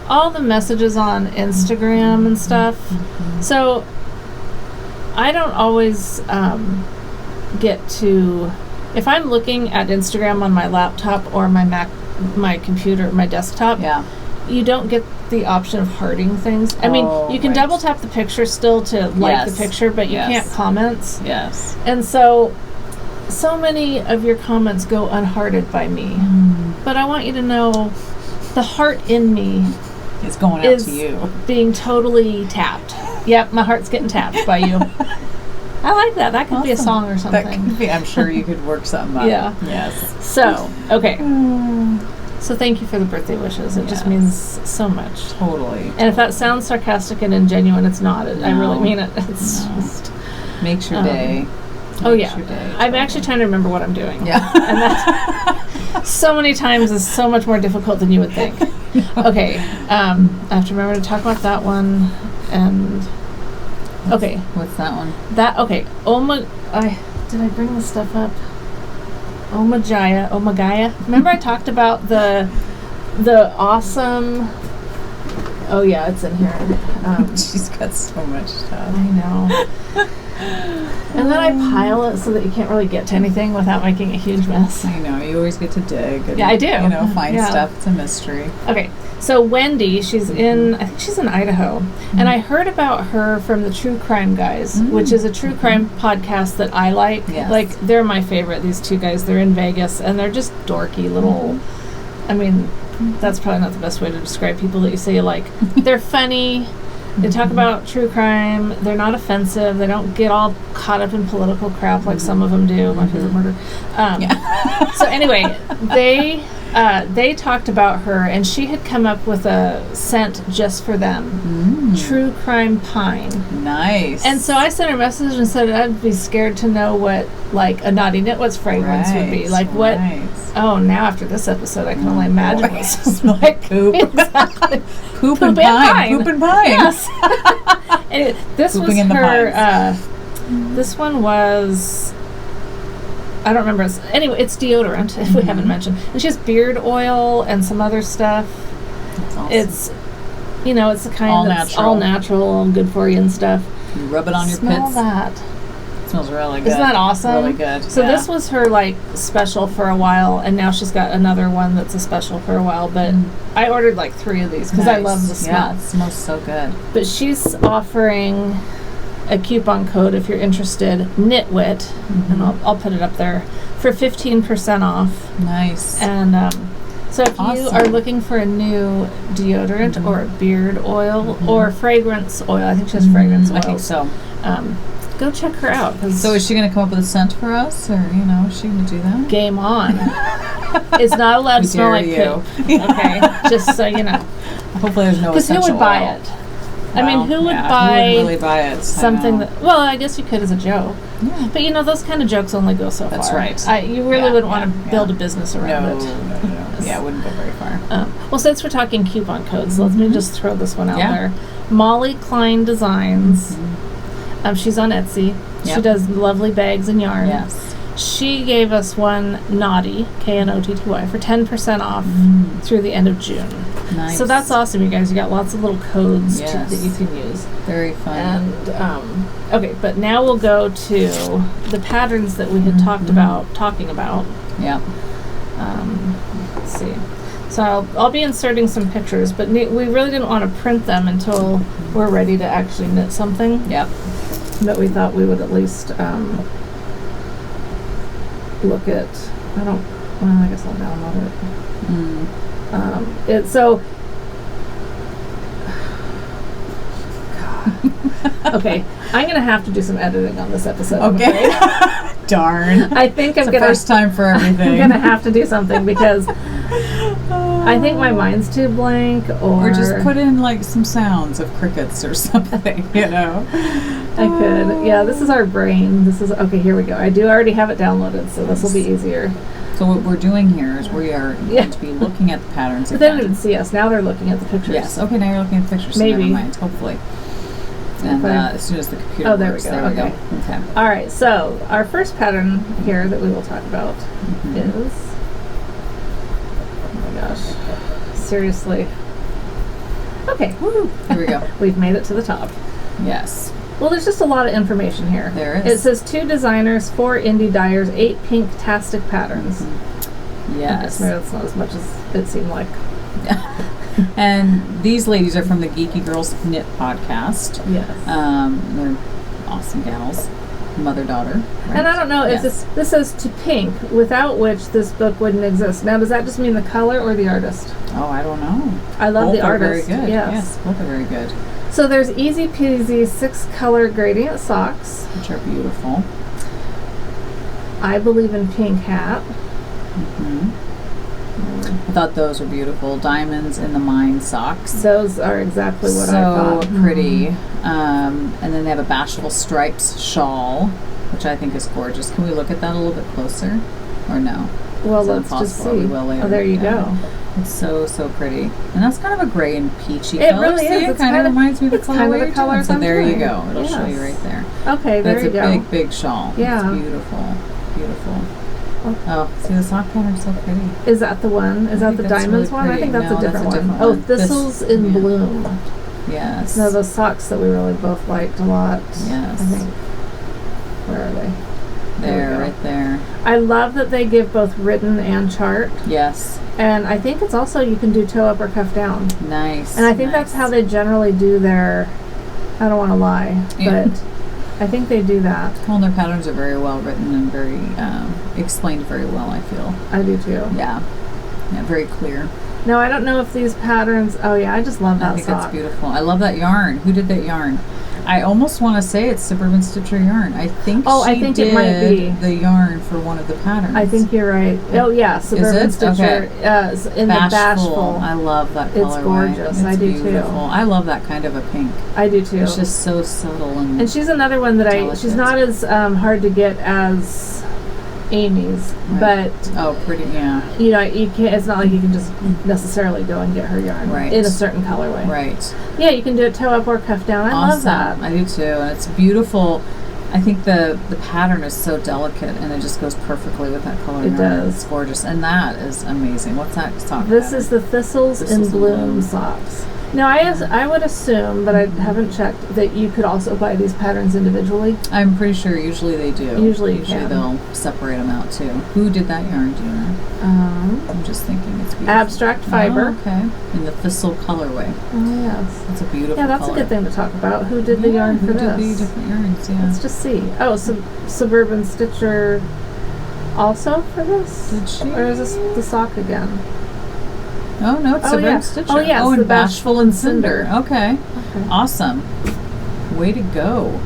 all the messages on Instagram and stuff. So I don't always get to, if I'm looking at Instagram on my laptop or my Mac, my computer, my desktop, you don't get the option of hearting things. I mean, you can double tap the picture still to like the picture, but you can't comment. Yes. And so many of your comments go unhearted by me. But I want you to know the heart in me is going out to you. Being totally tapped. Yep, my heart's getting tapped by you. I like that. That could be a song or something. That could be. I'm sure you could work something out. Yeah. Yes. So, okay. So thank you for the birthday wishes. It just means so much. Totally. And if that sounds sarcastic and ingenuine, it's not. I really mean it. It's just makes your day. Your day. I'm actually trying to remember what I'm doing. Yeah. And that so many times is so much more difficult than you would think. Okay. I have to remember to talk about that one. And what's that one? Did I bring the stuff up? Omagaya. Remember I talked about the awesome. Oh yeah, it's in here. She's got so much stuff. I know. And then I pile it so that you can't really get to anything without making a huge mess. I know. You always get to dig. And, I do. Find stuff. It's a mystery. Okay. So Wendy, I think she's in Idaho. And I heard about her from the True Crime Guys, which is a true crime podcast that I like. Yes. Like, they're my favorite, these two guys. They're in Vegas, and they're just dorky little, I mean, that's probably not the best way to describe people that you say you like. They're funny. They talk about true crime. They're not offensive. They don't get all caught up in political crap like some of them do. My favorite murder. So anyway, they talked about her, and she had come up with a scent just for them. True Crime Pine. Nice. And so I sent her a message and said I'd be scared to know what, like, a Naughty Nitwits fragrance would be. Like, what... Oh, now after this episode, I can only imagine what it smells like. Poop. Exactly. Poop and pine. Poop and pine. Yes. This Pooping was in her... this one was... I don't remember. Anyway, it's deodorant, if we haven't mentioned. And she has beard oil and some other stuff. That's awesome. It's, it's the kind that's all natural and good for you and stuff. You rub it on your Smell pits. that. It smells really good. Isn't that awesome? Really good. So this was her, special for a while, and now she's got another one that's a special for a while. But I ordered, 3 of these because I love the smell. Yeah, it smells so good. But she's offering a coupon code if you're interested, Nitwit, and I'll put it up there, for 15% off. Nice. And so if you are looking for a new deodorant or a beard oil or fragrance oil, I think she has fragrance oil. I think so. Go check her out. So is she going to come up with a scent for us, or is she going to do that? Game on. It's not allowed to smell like poop. Okay, just so you know. Hopefully there's no essential Because who would buy it? I mean, who would buy really buy it? Something that... Well, I guess you could as a joke. Yeah. But, you know, those kind of jokes only go so far. That's right. You really wouldn't want to build a business around it. No. Yeah, it wouldn't go very far. Well, since we're talking coupon codes, let me just throw this one out there. Molly Klein Designs. She's on Etsy. Yep. She does lovely bags and yarn. Yes. She gave us one Knotty, Knotty, for 10% off through the end of June. Nice. So that's awesome, you guys. You got lots of little codes that you can use. Very fun. And okay, but now we'll go to the patterns that we had talking about. Yeah. Let's see. So I'll be inserting some pictures, but we really didn't want to print them until we're ready to actually knit something. Yep. But we thought we would at least look at. I guess I'll download it. It's so. God. Okay, I'm gonna have to do some editing on this episode. Okay. Darn. I think it's the first time for everything. I'm gonna have to do something because I think my mind's too blank, or just put in like some sounds of crickets or something. You know. I could. Yeah, this is our brain. This is okay. Here we go. I do already have it downloaded, so this will be easier. So what we're doing here is we are going to be looking at the patterns. But they didn't see us. Now they're looking at the pictures. Yes. Okay. Now you're looking at the pictures. Maybe. So never mind. Hopefully. And as soon as the computer works, there we go. Okay. All right. So our first pattern here that we will talk about is. Oh my gosh! Seriously. Okay. Woo. Here we go. We've made it to the top. Yes. Well, there's just a lot of information here. There is. It says 2 designers, 4 indie dyers, 8 pink-tastic patterns. Yes. Maybe that's not as much as it seemed like. And these ladies are from the Geeky Girls Knit podcast. Yes. They're awesome gals. Mother-daughter. Right? And I don't know if this says to pink, without which this book wouldn't exist. Now, does that just mean the color or the artist? Oh, I don't know. I love the artist. Very good. Yes, both are very good. So there's easy peasy 6-color gradient socks, which are beautiful. I believe in pink hat. I thought those were beautiful. Diamonds in the mine socks. Those are exactly what I thought. So pretty. And then they have a Bashful Stripes shawl, which I think is gorgeous. Can we look at that a little bit closer? Or no? Well, let's just see. We will later. Oh, there you go. It's so pretty. And that's kind of a gray and peachy color. It really is. It kind of reminds me of the color. Kind of the color. So there you go. It'll show you right there. Okay, there you go. That's a big shawl. Yeah. It's beautiful. Beautiful. Oh, see the sock pattern's so pretty. Is that the one? Is that the diamonds one? I think that's a different one. Oh, Thistles in Bloom. Yes. No, those socks that we really both liked a lot. Yes. I think. Where are they? There, right there. I love that they give both written and chart. Yes. And I think it's also you can do toe up or cuff down. Nice. And I think that's how they generally do their. I don't want to lie, but I think they do that. Well, their patterns are very well written and very explained very well, I feel. I do too. Yeah. Yeah, very clear. No, I don't know if these patterns. Oh yeah, I just love that. I think that's beautiful. I love that yarn. Who did that yarn? I almost want to say it's Suburban Stitcher yarn. I think she did it might be the yarn for one of the patterns. I think you're right. Oh yeah, Suburban Stitcher in the Bashful. I love that colorway. It's gorgeous. I do beautiful. too. I love that kind of a pink. I do too. It's just so subtle and she's another one that she's not as hard to get as Amy's, but pretty, yeah. You know, you can't. It's not like you can just necessarily go and get her yarn in a certain colorway. Right. Yeah, you can do it toe up or cuff down. I love that. I do too, and it's beautiful. I think the pattern is so delicate, and it just goes perfectly with that color. It does. It's gorgeous, and that is amazing. What's that sock? This is the Thistles in Bloom socks. Now, I would assume, but I haven't checked, that you could also buy these patterns individually. I'm pretty sure usually they do. Usually they'll separate them out too. Who did that yarn, do you know? I'm just thinking it's beautiful. Abstract Fiber. Oh, okay. In the Thistle colorway. Oh, yes. That's a beautiful Yeah, that's color. a good thing to talk about. Who did the yarn for this? Who did the different yarns, yeah. Let's just see. Oh, Suburban Stitcher also for this? Did she? Or is this the sock again? Oh, no, it's Suburban Stitcher. Oh, yeah. And Bashful and Cinder. Okay. Okay. Awesome. Way to go.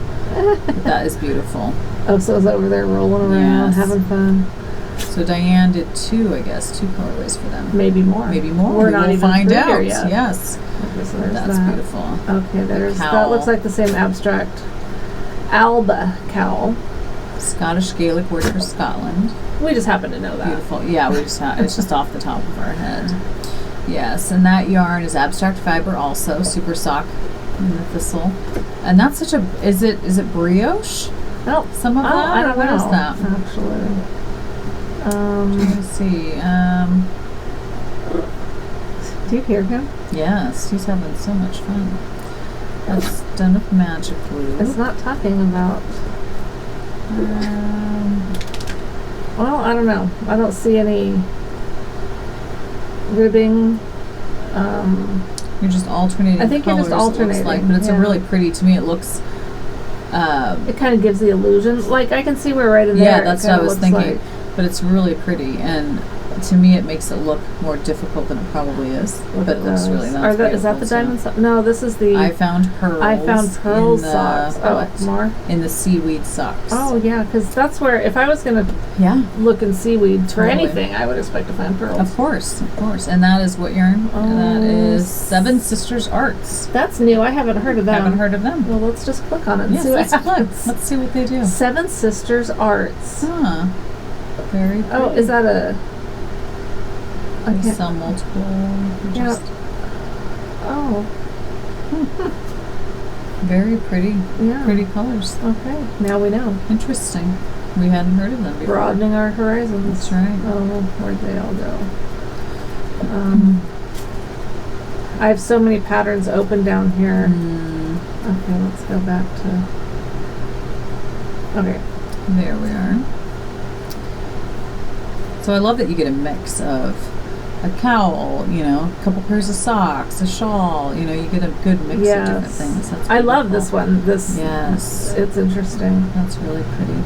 That is beautiful. Oh, so it's over there rolling around, having fun. So Diane did 2 colorways for them. Maybe more. We're not even find out. Here yet. Yes. Okay, so that's beautiful. Okay, that looks like the same abstract Alba cowl. Scottish Gaelic word for Scotland. We just happen to know that. Beautiful. Yeah, it's just off the top of our head. Yes, and that yarn is abstract fiber also, super sock in the thistle. And that's such a, is it brioche? Oh, some of that? I don't know. What is that? Actually. Let's see. Do you hear him? Yes, he's having so much fun. That's done with magic glue. It's not talking about. Well, I don't know. I don't see any ribbing. You're just alternating. I think colors, you're just alternating. It looks like, but it's a really pretty. To me, it looks. It kind of gives the illusion. Like I can see we're right in there. Yeah, that's what I was thinking. But it's really pretty, and to me, it makes it look more difficult than it probably is. But it looks really nice. Is that the diamond sock? No, this is the. I found pearls. I found pearl socks. More in the seaweed socks. Oh yeah, because that's where if I was gonna look in seaweed for anything, I would expect to find pearls. Of course. And that is what yarn? And that is Seven Sisters Arts. That's new. I haven't heard of them. Well, let's just click on it and see what happens. Let's see what they do. Seven Sisters Arts. Huh. Very pretty. Oh, is that a? They sell multiple. Oh. Very pretty. Yeah. Pretty colors. Okay. Now we know. Interesting. We hadn't heard of them before. Broadening our horizons. That's right. Oh, where'd they all go? I have so many patterns open down here. Okay, let's go back to. Okay. There we are. So I love that you get a mix of a cowl, a couple pairs of socks, a shawl, you get a good mix of different things. That's I love this one. Yes. It's interesting. That's really pretty.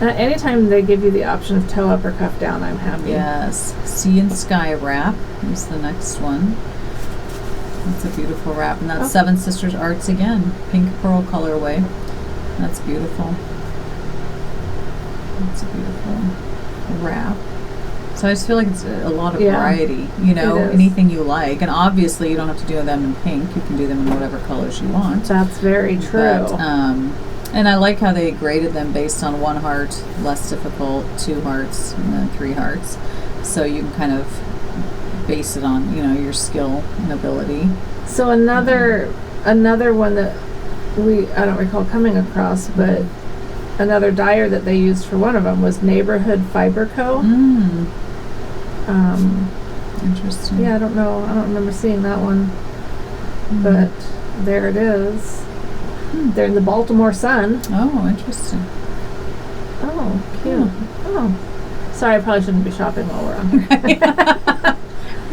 Anytime they give you the option of toe up or cuff down, I'm happy. Yes. Sea and Sky wrap is the next one. That's a beautiful wrap. And that's Seven Sisters Arts again. Pink pearl colorway. That's beautiful. That's a beautiful wrap. So I just feel like it's a lot of variety, anything you like. And obviously you don't have to do them in pink. You can do them in whatever colors you want. That's very true. But, and I like how they graded them based on 1 heart, less difficult, 2 hearts, and then 3 hearts. So you can kind of base it on, your skill and ability. So another one that I don't recall coming across, but another dyer that they used for one of them was Neighborhood Fiber Co. Interesting. Yeah, I don't know. I don't remember seeing that one. But there it is. They're in the Baltimore Sun. Oh, interesting. Oh, cute. Oh. Sorry, I probably shouldn't be shopping while we're on here.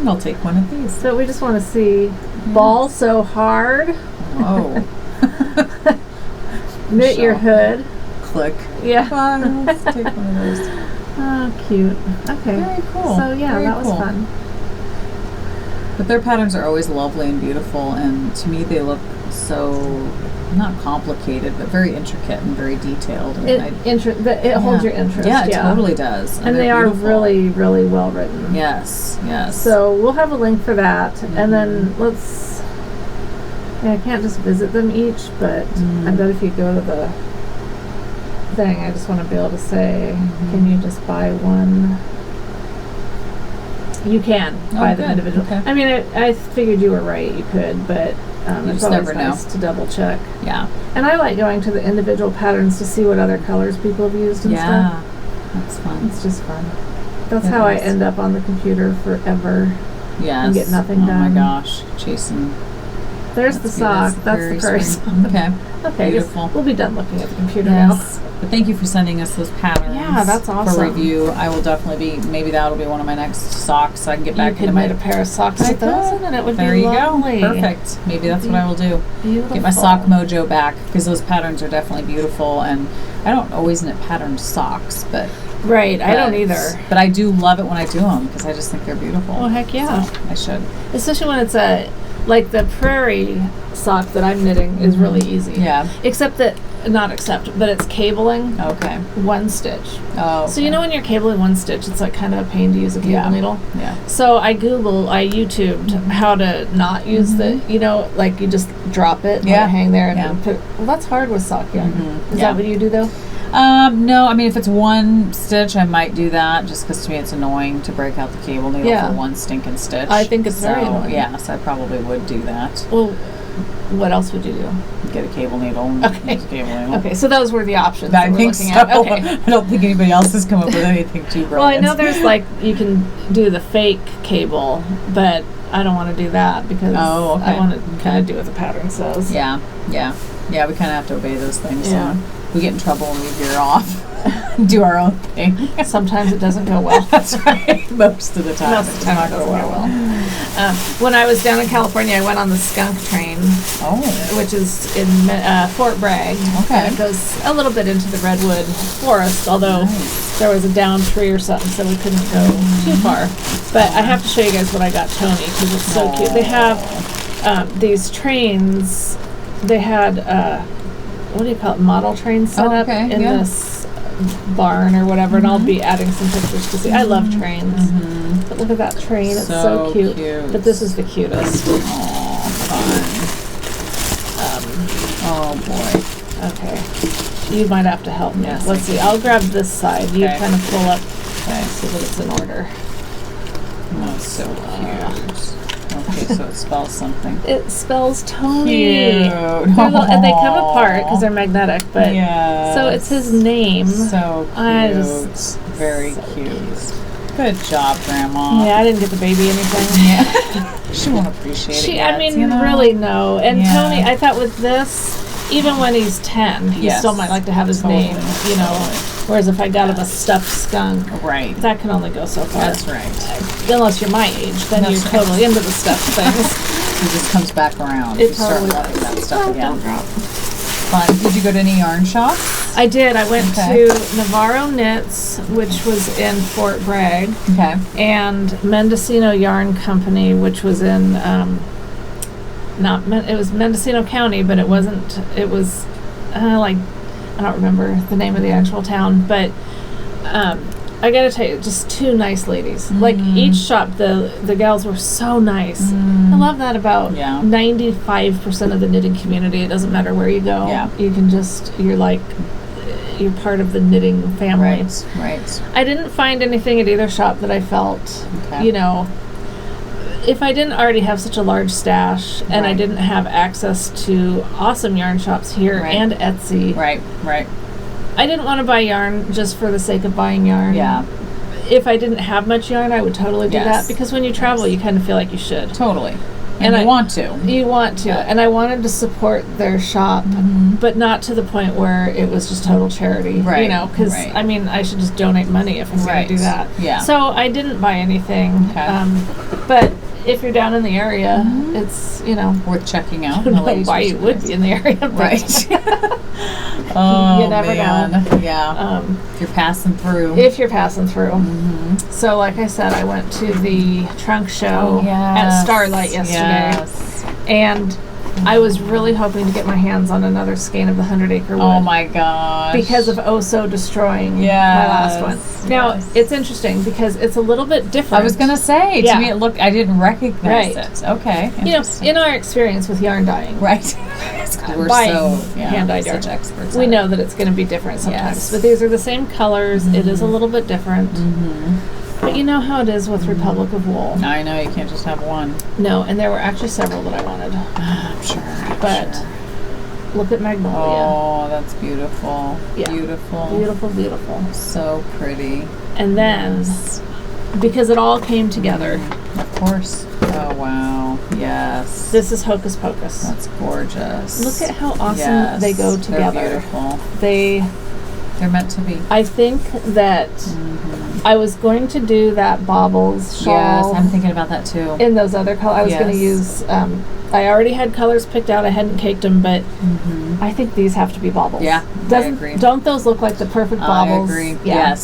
I'll take one of these. So we just want to see Ball So Hard. Oh. Knit Your Hood. Click. Yeah. Let's take one of those. Oh, cute. Okay. Very cool. So yeah, that was fun. But their patterns are always lovely and beautiful, and to me they look so not complicated, but very intricate and very detailed. And it holds your interest. Yeah, it totally does. And they are really, really well written. Yes. So we'll have a link for that, and then let's. Yeah, I can't just visit them each, but I bet if you go to the thing, I just want to be able to say, can you just buy one? You can buy them individually. Okay. I mean, I figured you were right. You could, but it's always nice to double check. Yeah. And I like going to the individual patterns to see what other colors people have used and stuff. Yeah, that's fun. It's just fun. That's how I end up on the computer forever. Yes. And get nothing done. Oh my gosh, chasing. There's the sock. That's the prairie sock. Okay. Okay. Beautiful. We'll be done looking at the computer now. But thank you for sending us those patterns. Yeah, that's awesome. For review. I will definitely maybe that'll be one of my next socks so I can get back into my. You could knit a pair of socks with those and it would be lovely. There you go. Perfect. Maybe that's what I will do. Beautiful. Get my sock mojo back because those patterns are definitely beautiful, and I don't always knit patterned socks, but. Right, I don't either. But I do love it when I do them because I just think they're beautiful. Oh, heck yeah. So I should. Especially when it's like the prairie sock that I'm knitting is really easy. Yeah. Except that not accept, but it's cabling. Okay. One stitch. Oh. Okay. So when you're cabling one stitch, it's like kind of a pain to use a cable needle. Yeah. So I YouTubed how to not use the, like you just drop it, let it hang there, and put. Well, that's hard with sock yarn. Is that what you do though? No, I mean, if it's one stitch, I might do that just because to me it's annoying to break out the cable needle for one stinking stitch. I think it's very annoying. Yeah, so I probably would do that. Well, what else would you do? Get a cable needle. And use a cable needle. Okay, so those were the options I think looking so. at. Okay. I don't think anybody else has come up with anything too brilliant. Well, I know there's you can do the fake cable, but I don't want to do that because I want to kind of do what the pattern says. Yeah, we kind of have to obey those things. Yeah. So we get in trouble when we veer off. Do our own thing. Sometimes it doesn't go well. That's right. Most of the time. Most of the time it doesn't go well. When I was down in California, I went on the skunk train, which is in Fort Bragg. Okay. And it goes a little bit into the redwood forest, although there was a down tree or something, so we couldn't go too far. But I have to show you guys what I got Tony, because it's so cute. They have these trains. They had, what do you call it, model trains set up in this barn or whatever, and I'll be adding some pictures to see. I love trains. But look at that train. It's so cute. But this is the cutest. Oh, fun. Oh, boy. Okay. You might have to help me. Yes, Let's see. I'll grab this side. You kind of pull up so that it's in order. Oh, so cute. Okay, so it spells something. It spells Tony. Cute. And they come apart because they're magnetic, but so it's his name. So cute. Very cute. Good job, Grandma. Yeah, I didn't get the baby anything. Yeah. She won't appreciate it yet, really, no. And Tony, I thought with this, even when he's 10, he still might like to have his name, Whereas if I got him a stuffed skunk, that can only go so far. That's right. Unless you're my age, then you're totally into the stuffed things. It just comes back around. It you start totally loving that stuff again. Don't drop. Fun. Did you go to any yarn shops? I did. I went to Navarro Knits, which was in Fort Bragg. Okay. And Mendocino Yarn Company, which was in, it was Mendocino County, but it wasn't, it was I don't remember the name of the actual town, but I gotta tell you, just two nice ladies. Like each shop, the gals were so nice. I love that about 95% of the knitting community. It doesn't matter where you go. Yeah. You can you're part of the knitting family. Right. I didn't find anything at either shop that I felt, if I didn't already have such a large stash and I didn't have access to awesome yarn shops here and Etsy. Right. I didn't want to buy yarn just for the sake of buying yarn. Yeah. If I didn't have much yarn, I would totally do that, because when you travel, you kind of feel like you should. Totally. And you want to. You want to. And I wanted to support their shop, but not to the point where it was just total charity. Right. Because, I should just donate money if I'm going to do that. Yeah. So I didn't buy anything. Okay. But if you're down in the area, it's, worth checking out. I don't know why you would be in the area. Right. You never know. Yeah. If you're passing through. So, like I said, I went to the trunk show at Starlight yesterday. And I was really hoping to get my hands on another skein of the 100 Acre Wood. Oh my gosh. Because of Oso destroying my last one. Now, it's interesting because it's a little bit different. I was going to say, to me I didn't recognize it. Okay. In our experience with yarn dyeing. Right. We're hand-dyed yarn. Such experts. We know that it's going to be different sometimes. But these are the same colors. It is a little bit different. But you know how it is with Republic of Wool. I know, you can't just have one. No, and there were actually several that I wanted. I'm sure. But look at Magnolia. Oh, that's beautiful. Yeah. Beautiful. So pretty. And then, because it all came together. Of course. Oh, wow. Yes. This is Hocus Pocus. That's gorgeous. Look at how awesome they go together. They're beautiful. They're meant to be. I think that I was going to do that baubles shawl. Yes, I'm thinking about that too. In those other colors. I was going to use, I already had colors picked out. I hadn't caked them, but I think these have to be baubles. Yeah, I agree. Don't those look like the perfect baubles? I agree. Yeah.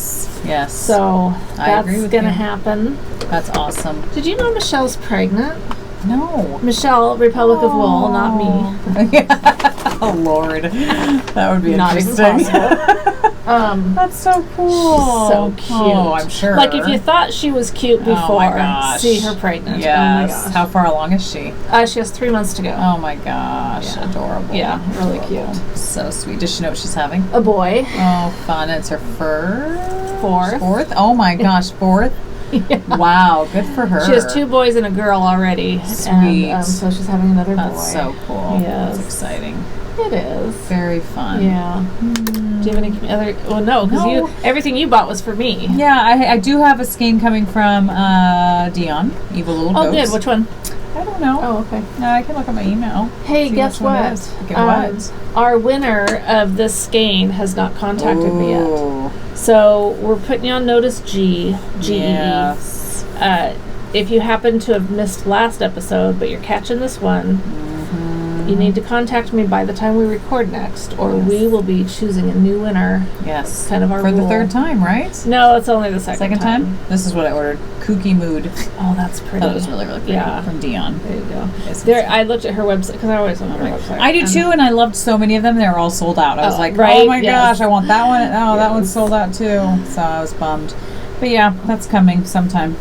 Yes. So that's going to happen. That's awesome. Did you know Michelle's pregnant? No. Michelle, Republic of Wool, not me. Oh Lord, that would be Not interesting. even possible. That's so cool. So cute. Oh, I'm sure. Like if you thought she was cute before, see her pregnant. Yes. Oh my gosh. How far along is she? She has 3 months to go. Oh my gosh, adorable. Yeah, really cute. So sweet. Does she know what she's having? A boy. Oh, fun. It's her fourth. Oh my gosh, fourth. Yeah. Wow, good for her. She has 2 boys and a girl already. Sweet. And, so she's having another boy. That's so cool. Yes. That's exciting. It is. Very fun. Yeah. Do you have any other? Well, no, because everything you bought was for me. Yeah, I do have a skein coming from Dion, Evil Little Goats. Oh, good. Which one? I don't know. Oh, okay. I can look at my email. Hey, guess what? What? Our winner of this skein has not contacted me yet. Ooh. So we're putting you on notice G. Yes. If you happen to have missed last episode, but you're catching this one, you need to contact me by the time we record next, or we will be choosing a new winner. Yes. Kind of our For rule. the third time, right? No, it's only the second time. This is what I ordered. Kooky Mood. Oh, that's pretty. That was really, really pretty. Yeah. From Dion. There you go. I looked at her website, because I always look at her website. I do too, and I loved so many of them. They were all sold out. I was like, right? oh my gosh, I want that one. Oh, that one's sold out too. So I was bummed. But yeah, that's coming sometime.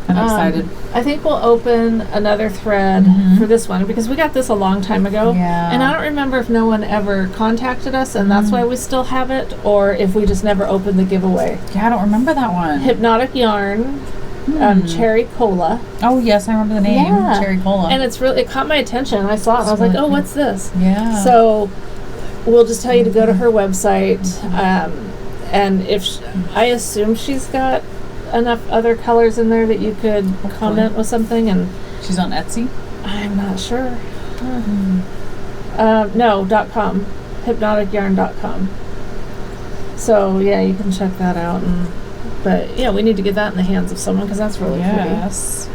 I'm excited. I think we'll open another thread for this one, because we got this a long time ago. Yeah. And I don't remember if no one ever contacted us and that's why we still have it, or if we just never opened the giveaway. Yeah, I don't remember that one. Hypnotic Yarn, Cherry Cola. Oh yes, I remember the name. Yeah. Cherry Cola. And it caught my attention. I saw it and I was like, oh, what's this? Yeah. So we'll just tell you to go to her website. And I assume she's got enough other colors in there that you could comment with something. And she's on Etsy? I'm not sure. No, .com. hypnoticyarn.com. So yeah, you can check that out. But yeah, we need to get that in the hands of someone, because that's really pretty. Yes,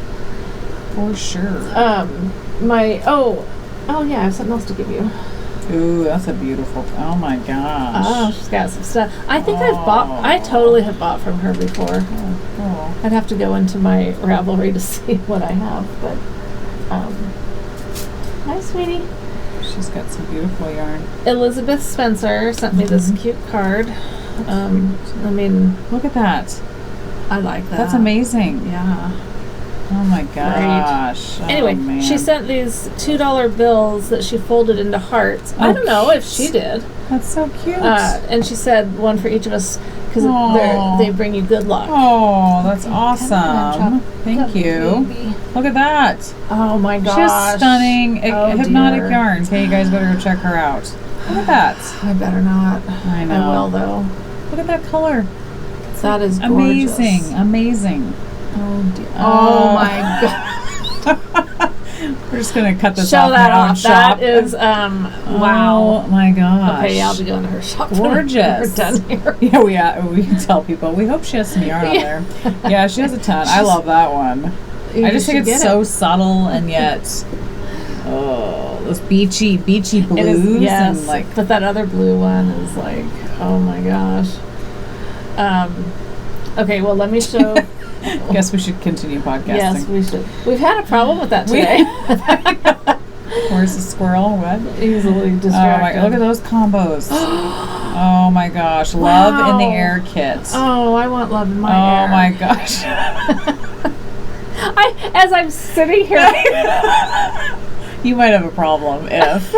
for sure. Yeah, I have something else to give you. Ooh, that's a beautiful. Oh my gosh. Oh, she's got some stuff. I think I totally have bought from her before. Oh, cool. I'd have to go into my Ravelry to see what I have, but hi, sweetie. She's got some beautiful yarn. Elizabeth Spencer sent me this cute card. Look at that. I like that. That's amazing. Yeah. Oh my gosh. Right. Anyway, man. she sent these $2 bills that she folded into hearts. I don't know if she did. That's so cute. And she said one for each of us, because they bring you good luck. Oh, that's awesome. Thank you. Baby. Look at that. Oh my gosh. Just stunning. Hypnotic Yarn. Okay, you guys better go check her out. Look at that. I better not. I know. I will, though. Look at that color. That is gorgeous. Amazing. Amazing. Oh dear. Oh my god. We're just gonna cut this Show off. that off. Shop. That is wow. Oh my gosh. Okay, yeah, I'll be going to her shop. Gorgeous. We're done here. Yeah, we can tell people. We hope she has some yarn on there. Yeah, she has a ton. I love that one. I just think it's so subtle and yet those beachy blues. Yes, and like, but that other blue one is like, oh my gosh. Okay, well, let me show. Guess we should continue podcasting. Yes, we should. We've had a problem with that today. Where's the squirrel? What? Easily distracted. Look at those combos. Oh my gosh. Wow. Love in the Air kit. Oh, I want love in my air. Oh my gosh. As I'm sitting here. You might have a problem if.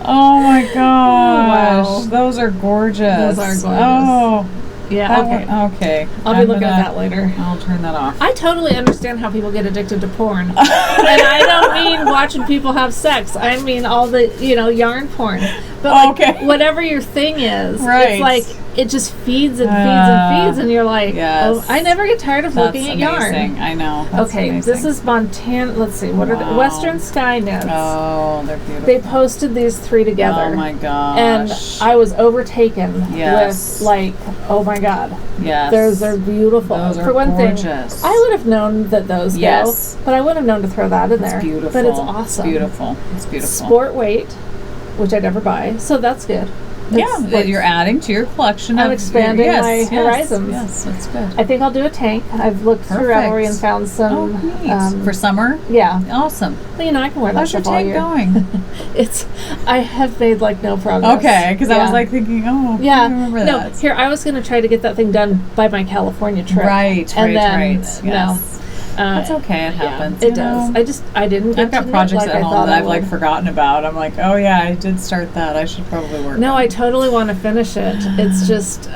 Oh my gosh. Wow. Those are gorgeous. Those are gorgeous. Oh. Yeah, okay. I'll be looking at that later. I'll turn that off. I totally understand how people get addicted to porn. And I don't mean watching people have sex. I mean all the, yarn porn. But whatever your thing is, it's like it just feeds and feeds and feeds, and you're like, oh, I never get tired of looking at yarn. I know. That's amazing. This is Montana. Let's see, what are the Western Sky Knits? Oh, they're beautiful. They posted these 3 together. Oh my gosh. And I was overtaken with like, oh my god. Yes. Those are beautiful. Those are For one gorgeous. thing, I would have known that those go, but I wouldn't have known to throw that in there. It's beautiful. But it's awesome. It's beautiful. It's beautiful. Sport weight, which I never buy, so that's good. But you're adding to your collection. I'm expanding my horizons. Yes, that's good. I think I'll do a tank. I've looked through Ravelry and found some for summer. Yeah, awesome. Well, I can wear that stuff all year. How's your tank going? I have made no progress. Okay, because I was thinking, I remember that. Here I was going to try to get that thing done by my California trip. Right. Yes. That's okay. It happens. It does. I didn't. I've got projects at home that I've forgotten about. I'm like, oh yeah, I did start that. I should probably work. No, I totally want to finish it. It's just.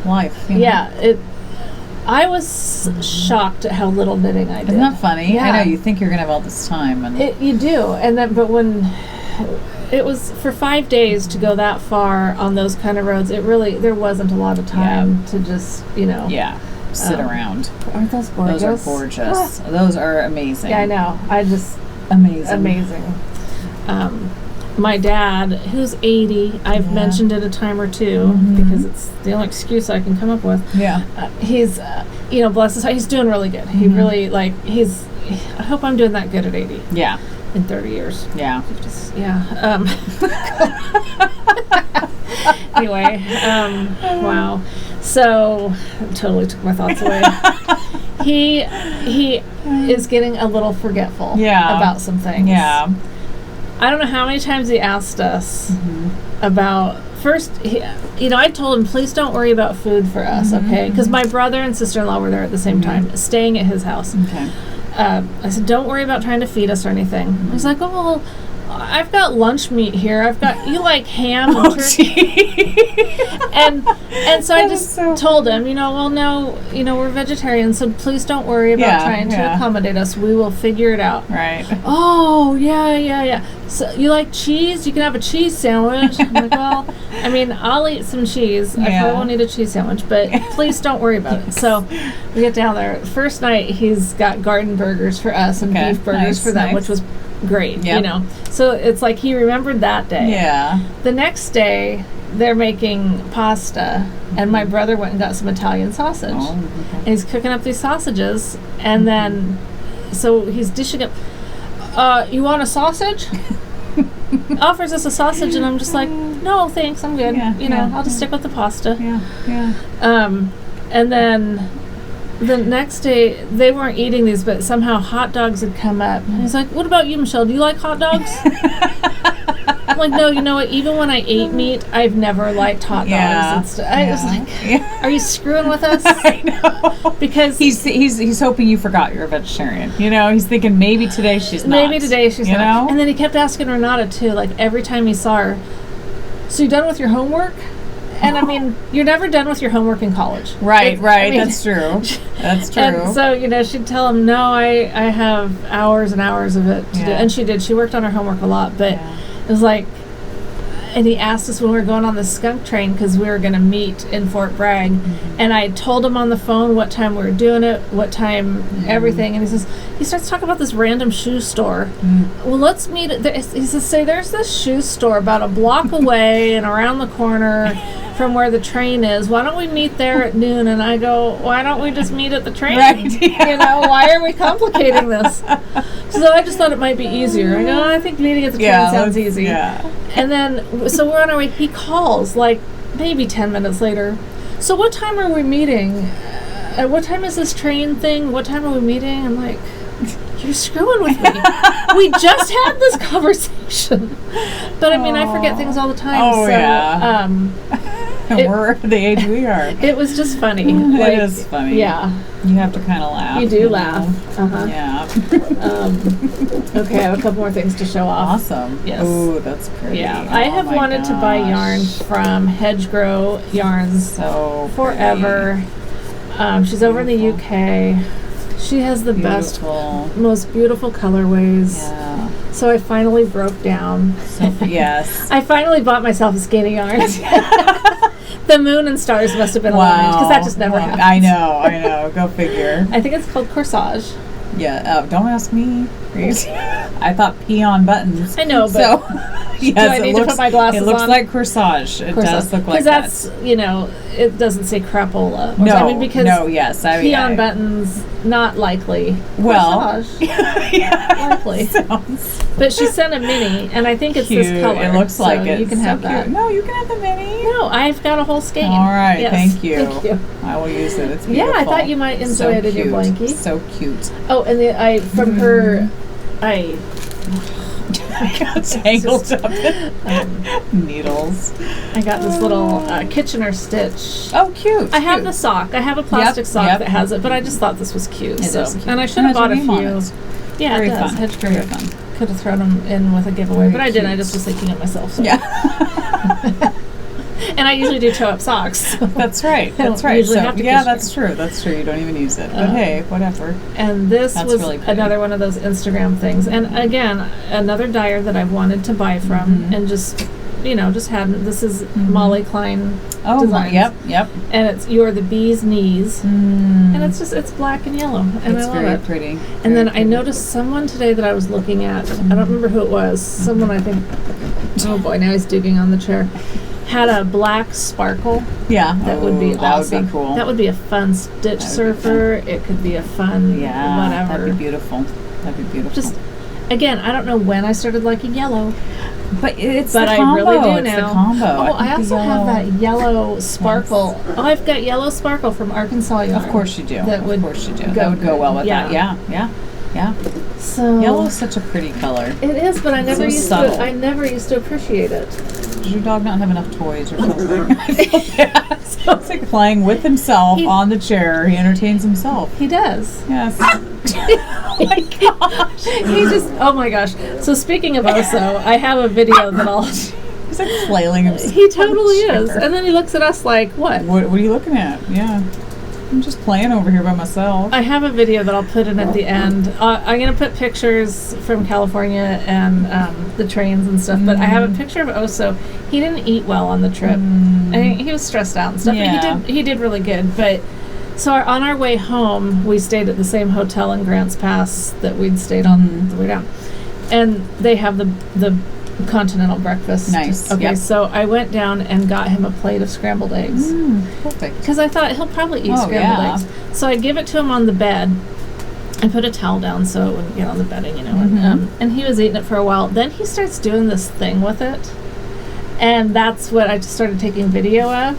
Life. I was shocked at how little knitting I did. Isn't that funny? Yeah. I know you think you're gonna have all this time, and you do, but when it was for 5 days to go that far on those kind of roads, there wasn't a lot of time to just sit around. Aren't those gorgeous? Those are gorgeous. Those are amazing. Yeah, I know. Amazing. My dad, who's 80, I've mentioned it a time or two because it's the only excuse I can come up with. Yeah. He's, bless his heart, he's doing really good. He really, I hope I'm doing that good at 80. Yeah. In 30 years. Yeah. Anyway, wow. So, totally took my thoughts away. He is getting a little forgetful about some things. Yeah. I don't know how many times he asked us about, first, I told him, please don't worry about food for us, okay? Because my brother and sister-in-law were there at the same time, staying at his house. Okay. I said, don't worry about trying to feed us or anything. He's like, oh, well, I've got lunch meat here. You like ham and turkey. and so I just told him, well, no, we're vegetarians, so please don't worry about trying to accommodate us. We will figure it out. Right. Oh, yeah. So you like cheese? You can have a cheese sandwich. I'm like, well, I'll eat some cheese. I probably won't eat a cheese sandwich, but please don't worry about it. So we get down there. First night, he's got garden burgers for us and beef burgers for them, which was great, So it's like he remembered that day. Yeah. The next day, they're making pasta, and my brother went and got some Italian sausage. Oh, okay. And he's cooking up these sausages, and then, so he's dishing up, you want a sausage? Offers us a sausage, and I'm just like, no, thanks, I'm good. I'll just stick with the pasta. And then the next day, they weren't eating these, but somehow hot dogs had come up. And he's like, what about you, Michelle? Do you like hot dogs? I'm like, no, you know what? Even when I ate meat, I've never liked hot dogs. I was like, are you screwing with us? I know. Because he's hoping you forgot you're a vegetarian. He's thinking maybe today she's not. Maybe today she's not. And then he kept asking Renata, too, every time he saw her, so you done with your homework? And you're never done with your homework in college. Right. That's true. That's true. And so, she'd tell him, no, I have hours and hours of it to do. And she did. She worked on her homework a lot. But it was like, and he asked us when we were going on the skunk train because we were going to meet in Fort Bragg. And I told him on the phone what time we were doing it, what time, everything. And he starts talking about this random shoe store. Well, let's meet at he says, there's this shoe store about a block away and around the corner from where the train is. Why don't we meet there at noon? And I go, why don't we just meet at the train? Right. Why are we complicating this? So I just thought it might be easier. I go, I think meeting at the train sounds easy. Yeah. And then, so we're on our way. He calls, maybe 10 minutes later. So what time are we meeting? What time is this train thing? What time are we meeting? I'm like, you're screwing with me. We just had this conversation. But I forget things all the time. Oh, so, yeah. We're the age we are. It was just funny. It is funny. Yeah. You have to kind of laugh. You do laugh. Yeah. Okay, I have a couple more things to show off. Awesome. Yes. Ooh, that's pretty. Yeah. I have wanted to buy yarn from Hedgegrow Yarns so forever. She's over in the UK. She has the best, most beautiful colorways. Yeah. So I finally broke down. Yes. I finally bought myself a skein of yarn. The moon and stars must have been aligned because that just never happens. I know. Go figure. I think it's called corsage. Yeah. Don't ask me. I thought peon buttons. I know, but Yes, do I need to put my glasses on? It looks like corsage. It does look like that. Because that's, it doesn't say crapola. No, because yes. pea-on buttons, not likely. Well, likely. But she sent a mini, and I think it's cute. this color. It looks like it. You can have that. No, you can have the mini. No, I've got a whole skein. All right, yes. thank you. Thank you. I will use it. It's beautiful. Yeah, I thought you might enjoy it in your blankie. So cute. Oh, and from her, I got tangled up in needles. I got this little Kitchener stitch. Oh, cute. I have the sock. I have a plastic sock that has it, but I just thought this was cute. It is cute. And I should have bought a few. Yeah, very it does. fun. Very fun. Could have thrown them in with a giveaway, but I didn't. I just was thinking of myself. So. Yeah. And I usually do toe-up socks. So that's right. That's right. So, that's true. That's true. You don't even use it. But hey, whatever. And this was really another one of those Instagram things. And again, another dyer that I've wanted to buy from and just hadn't. This is Molly Klein Designs. Yep. And it's You're the Bee's Knees. And it's black and yellow. And it's I love very it. pretty. And then I noticed someone today that I was looking at. I don't remember who it was. Someone, I think. Oh boy, now he's digging on the chair. Had a black sparkle. Yeah. That would be awesome. That would be cool. That would be a fun stitch surfer. It could be a fun whatever. That'd be beautiful. Just, again, I don't know when I started liking yellow. But it's the combo. I really do it's now. The combo. Oh, I also have that yellow sparkle. Yes. Oh, I've got yellow sparkle from Arkansas yarn. Of course you do. That would go well with that. Yeah. So yellow is such a pretty color. It is, but I never used to appreciate it. Does your dog not have enough toys or something? So it's like playing with himself on the chair. He entertains himself. He does. Yes. Oh my gosh. Oh my gosh. So speaking of Oso, I have a video that I'll... He's like flailing himself. He totally is. And then he looks at us like, what? What are you looking at? Yeah. I'm just playing over here by myself. I have a video that I'll put in at the end. I'm going to put pictures from California and the trains and stuff, but I have a picture of Oso. He didn't eat well on the trip. He was stressed out and stuff, but he did really good. But so on our way home, we stayed at the same hotel in Grants Pass that we'd stayed on the way down. And they have the continental breakfast. Nice. Okay, so I went down and got him a plate of scrambled eggs. Perfect. Because I thought he'll probably eat scrambled eggs. So I give it to him on the bed. I put a towel down so it wouldn't get on the bedding, and he was eating it for a while. Then he starts doing this thing with it. And that's what I just started taking video of.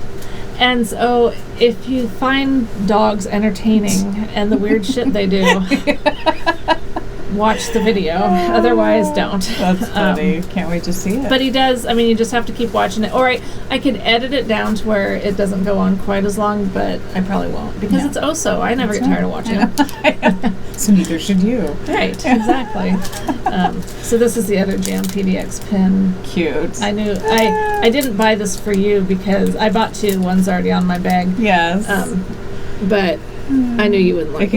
And so if you find dogs entertaining and the weird shit they do... watch the video. Otherwise, don't. That's funny. Can't wait to see it. But he does. I mean, you just have to keep watching it. Or I could edit it down to where it doesn't go on quite as long, but I probably won't because it's Oso. I never get tired of watching it. So neither should you. Right. Exactly. So this is the other Jam PDX pin. Cute. I knew. I didn't buy this for you because I bought two. One's already on my bag. Yes. But I knew you wouldn't like it. It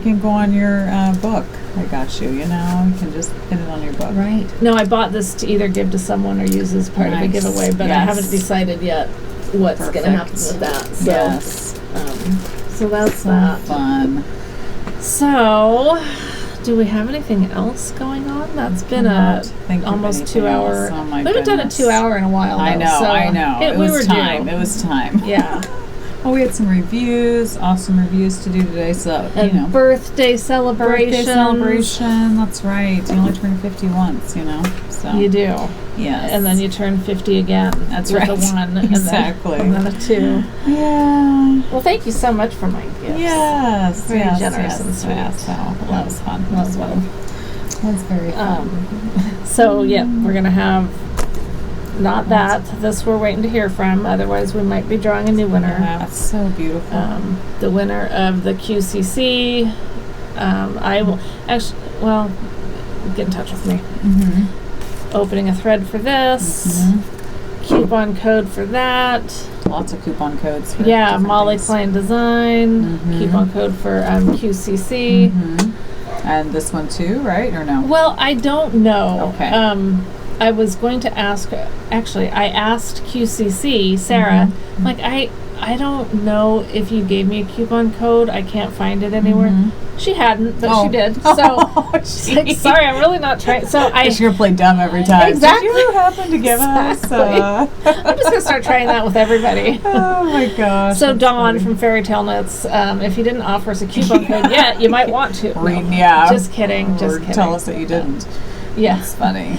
can go on your book. I got you. You can just pin it on your book. Right. No, I bought this to either give to someone or use as part of a giveaway, but I haven't decided yet what's going to happen with that. So, so that's that. Fun. So, do we have anything else going on? That's been almost 2 hour. Oh my we haven't done a 2 hour in a while. I know. It was time. It was time. Yeah. Well, we had some awesome reviews to do today, so, birthday celebration. That's right. You only turn 50 once, so. You do. Yes. And then you turn 50 again. That's with right. A 1. Exactly. And then a 2. Yeah. Well, thank you so much for my gifts. Yes. Very generous and sweet. Yes. That was fun. That was fun. That was very fun. So, we're going to have... Not that. This we're waiting to hear from. Otherwise, we might be drawing a new winner. Yeah, that's so beautiful. The winner of the QCC. I will actually. Well, get in touch with me. Opening a thread for this. Coupon code for that. Lots of coupon codes. For Molly Klein Design. Coupon code for QCC. And this one too, right? Or no? Well, I don't know. Okay. I was going to ask, actually, I asked QCC, Sarah, like, I don't know if you gave me a coupon code. I can't find it anywhere. She hadn't, but she did. So, like, sorry, I'm really not trying. So you're going to play dumb every time. Exactly. Did you happen to give us? I'm just going to start trying that with everybody. Oh, my gosh. So, Dawn from Fairy Tale Notes, if you didn't offer us a coupon code yet, you might want to. No, just kidding. Just kidding. Tell us that you didn't. Yeah. That's funny.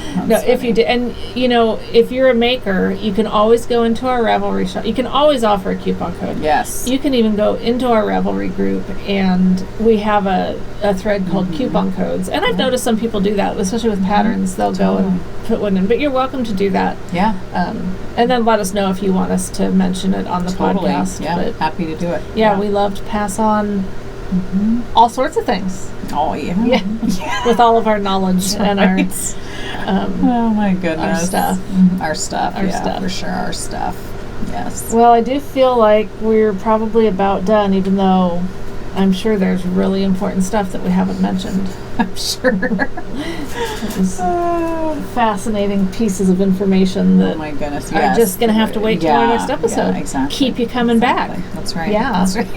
If you did, and if you're a maker, you can always go into our Ravelry shop. You can always offer a coupon code. Yes. You can even go into our Ravelry group, and we have a thread called coupon codes. And I've noticed some people do that, especially with patterns. They'll go and put one in. But you're welcome to do that. Yeah. And then let us know if you want us to mention it on the podcast. Yeah, but happy to do it. Yeah, we love to pass on all sorts of things. Oh, yeah. With all of our knowledge and our oh my goodness, our stuff, for sure, our stuff. Yes. Well, I do feel like we're probably about done, even though I'm sure there's really important stuff that we haven't mentioned. I'm sure. Fascinating pieces of information that my goodness, are just going to have to wait till our next episode. Yeah, exactly. Keep you coming back. That's right. Yeah. That's right.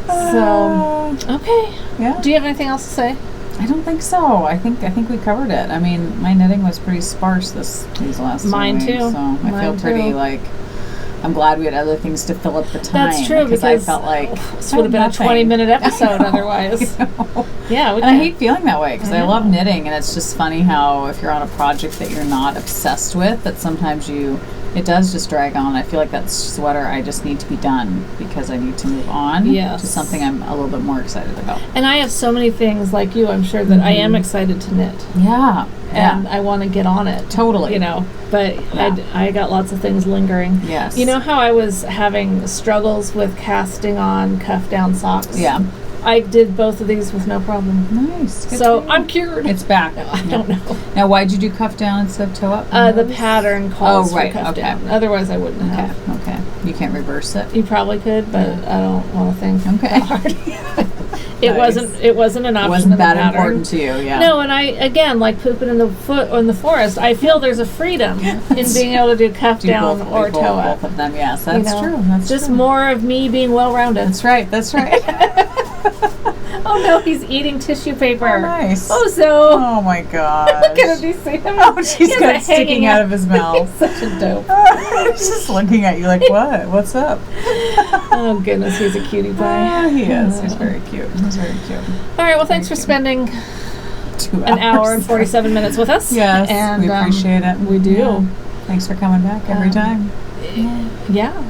So, okay. Yeah. Do you have anything else to say? I don't think so. I think we covered it. I mean, my knitting was pretty sparse these last 2 weeks. Mine too. So I feel pretty like I'm glad we had other things to fill up the time. That's true, because I felt like this would have been a 20-minute episode otherwise. Yeah, and I hate feeling that way because I love knitting, and it's just funny how if you're on a project that you're not obsessed with, that sometimes it does just drag on. I feel like that sweater, I just need to be done because I need to move on to something I'm a little bit more excited about. And I have so many things like you, I'm sure, that I am excited to knit. Yeah. And I want to get on it. Totally. But I got lots of things lingering. Yes. You know how I was having struggles with casting on cuff down socks? Yeah. I did both of these with no problem. Nice. Good so I'm cured. It's back. I don't know. Now, why'd you do cuff down instead of toe up? The pattern calls for cuff down. Otherwise, I wouldn't have. Okay. You can't reverse it? You probably could, but I don't want to think that hard. It wasn't an option. It wasn't that important to you, yeah. No, and I, again, like pooping in the forest, I feel there's a freedom in being able to do cuff down or toe up. Both of them, yes. That's true. That's just more of me being well-rounded. That's right. Oh no, he's eating tissue paper. Oh, nice. Oh my gosh. Look at him, do you see him? Oh, she's got it sticking out of his mouth. He's such a dope. He's just looking at you like, what? What's up? Oh goodness, he's a cutie pie. He is. He's very cute. All right, well, thanks for spending 2 hours. An hour and 47 minutes with us. Yes, and we appreciate it. We do. Yeah. Thanks for coming back every time. Yeah.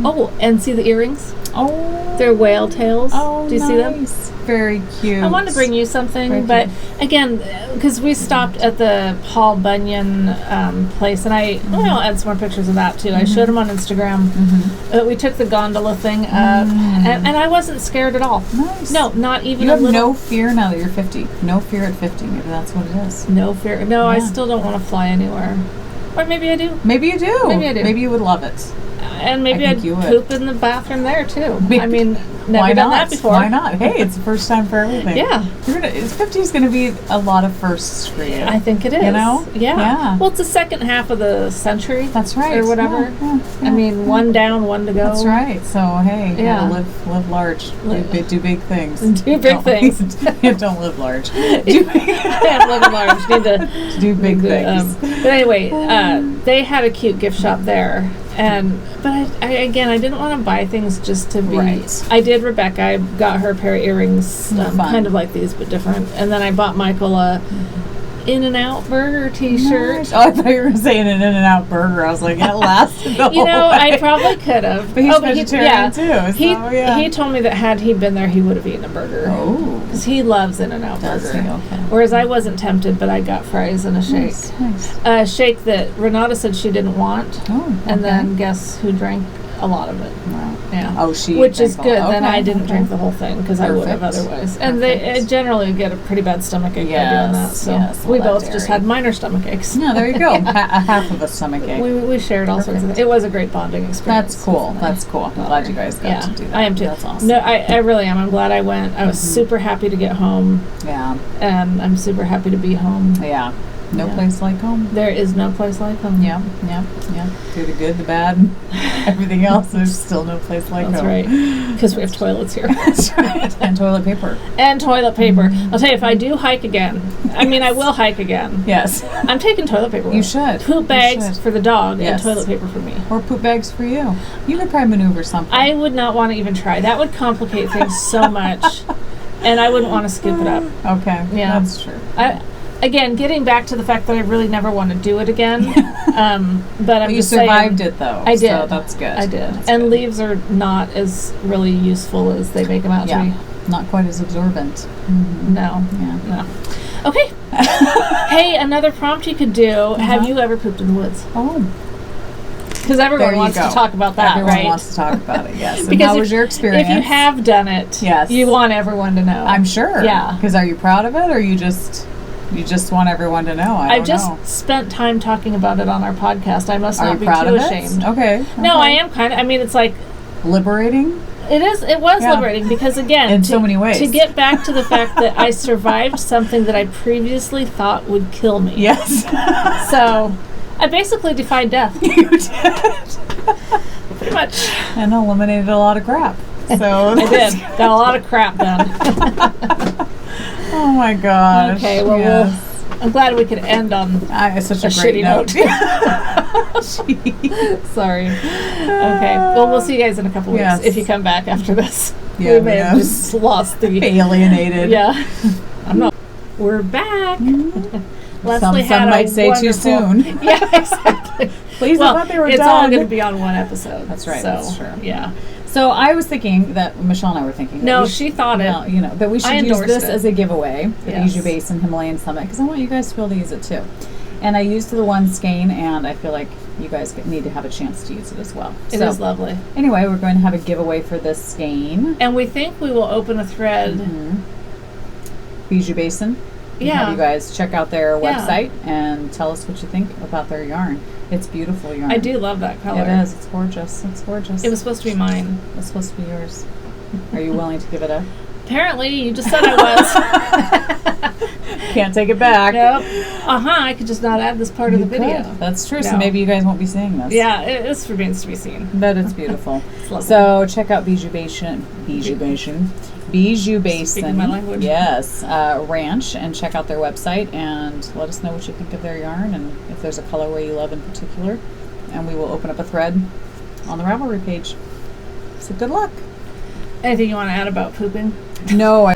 Oh, and see the earrings? Oh. They're whale tails. Oh, do you see them? Very cute. I wanted to bring you something, but again, because we stopped at the Paul Bunyan place, and I'll add some more pictures of that too. I showed them on Instagram. We took the gondola thing up, and I wasn't scared at all. Nice. No, not even you a have little. No fear now that you're 50. No fear at 50. Maybe that's what it is. No fear. No, I still don't want to fly anywhere. Or maybe I do. Maybe you do. Maybe I do. Maybe you would love it. And maybe I'd poop in the bathroom there too. Maybe. I mean, never done that before. Why not? Hey, it's the first time for everything. Yeah. 50 is going to be a lot of firsts for you. I think it is. You know? Yeah. Well, it's the second half of the century. That's right. Or whatever. Yeah. I mean, one down, one to go. That's right. So, hey, live large. Do big things. Do big things. Don't live large. Do big I'm living large. Need to do big things. But anyway, they had a cute gift shop there. But I didn't want to buy things just to be. Right. I did Rebecca. I got her a pair of earrings, kind of like these but different. And then I bought Michael a In-N-Out Burger T-shirt. Nice. Oh, I thought you were saying an In-N-Out Burger. I was like, it lasted the whole way. I probably could have. But he's vegetarian too. He told me that had he been there, he would have eaten a burger. Oh. Because he loves In-N-Out Burger. Okay. Whereas I wasn't tempted, but I got fries and a shake. Nice. A shake that Renata said she didn't want. Oh, okay. And then guess who drank a lot of it? Wow. Yeah. Oh, she. Which is good. Okay. Then I didn't drink the whole thing because I would have otherwise. And they generally get a pretty bad stomach ache by doing that. So we both just had minor stomach aches. No, there you go. A half of a stomach ache. We shared all sorts of things. It was a great bonding experience. That's cool. That's cool. I'm glad you guys got to do that. I am too. That's awesome. No, I really am. I'm glad I went. I was super happy to get home. Yeah. And I'm super happy to be home. Yeah. No place like home. There is no place like home. Yeah. Through the good, the bad, everything else, there's still no place like home. That's right. Because we have toilets here. That's right. And toilet paper. And toilet paper. I'll tell you, if I do hike again, I will hike again. Yes. I'm taking toilet paper. You should. Poop bags for the dog and toilet paper for me. Or poop bags for you. You could probably maneuver something. I would not want to even try. That would complicate things so much. And I wouldn't want to scoop it up. Okay. Yeah. That's true. Again, getting back to the fact that I really never want to do it again. But I'm you just survived it, though. I did. So that's good. I did. That's and good. Leaves are not as really useful as they make them out to be. Not quite as absorbent. Mm-hmm. No. Okay. Hey, another prompt you could do. Have you ever pooped in the woods? Oh. Because everyone wants to talk about that, everyone right? Wants to talk about it, yes. Because how was your experience? If you have done it, you want everyone to know. I'm sure. Yeah. Because are you proud of it, or you just want everyone to know? I don't know. Spent time talking about it on our podcast. I must not be too ashamed. Okay. No, I am kind of. I mean, it's like liberating. It is. It was liberating because, again, in so many ways, to get back to the fact that I survived something that I previously thought would kill me. Yes. So I basically defied death. You did. Pretty much. And eliminated a lot of crap. So I did. Got a lot of crap done. Oh my gosh. Okay, well, I'm glad we could end on such a shitty great note. Sorry. Okay. Well, we'll see you guys in a couple weeks if you come back after this. Yeah, we may have just lost the alienated. Yeah. I'm not. We're back. Some might say too soon. Yeah, exactly. Please, I thought they were it's done. all going to be on one episode. That's right. So, that's true. Yeah. So I was thinking that Michelle and I were thinking. No, she thought it. That we should use this as a giveaway, the Bijou Basin Himalayan Summit, because I want you guys to be able to use it too. And I used the one skein, and I feel like you guys need to have a chance to use it as well. It is lovely. Anyway, we're going to have a giveaway for this skein. And we think we will open a thread. Bijou Basin. Have you guys check out their website and tell us what you think about their yarn. It's beautiful yarn. I do love that color. It is. It's gorgeous. It's gorgeous. It was supposed to be mine. It's supposed to be yours. Are you willing to give it up? Apparently, you just said I was. Can't take it back. Nope. I could just not add this part of the video. That's true. No. So maybe you guys won't be seeing this. Yeah, it remains to be seen. But it's beautiful. So check out Bijou Basin. Bijou Basin. Speaking my language. Yes, Ranch, and check out their website and let us know what you think of their yarn and if there's a colorway you love in particular. And we will open up a thread on the Ravelry page. So good luck. Anything you want to add about pooping? No.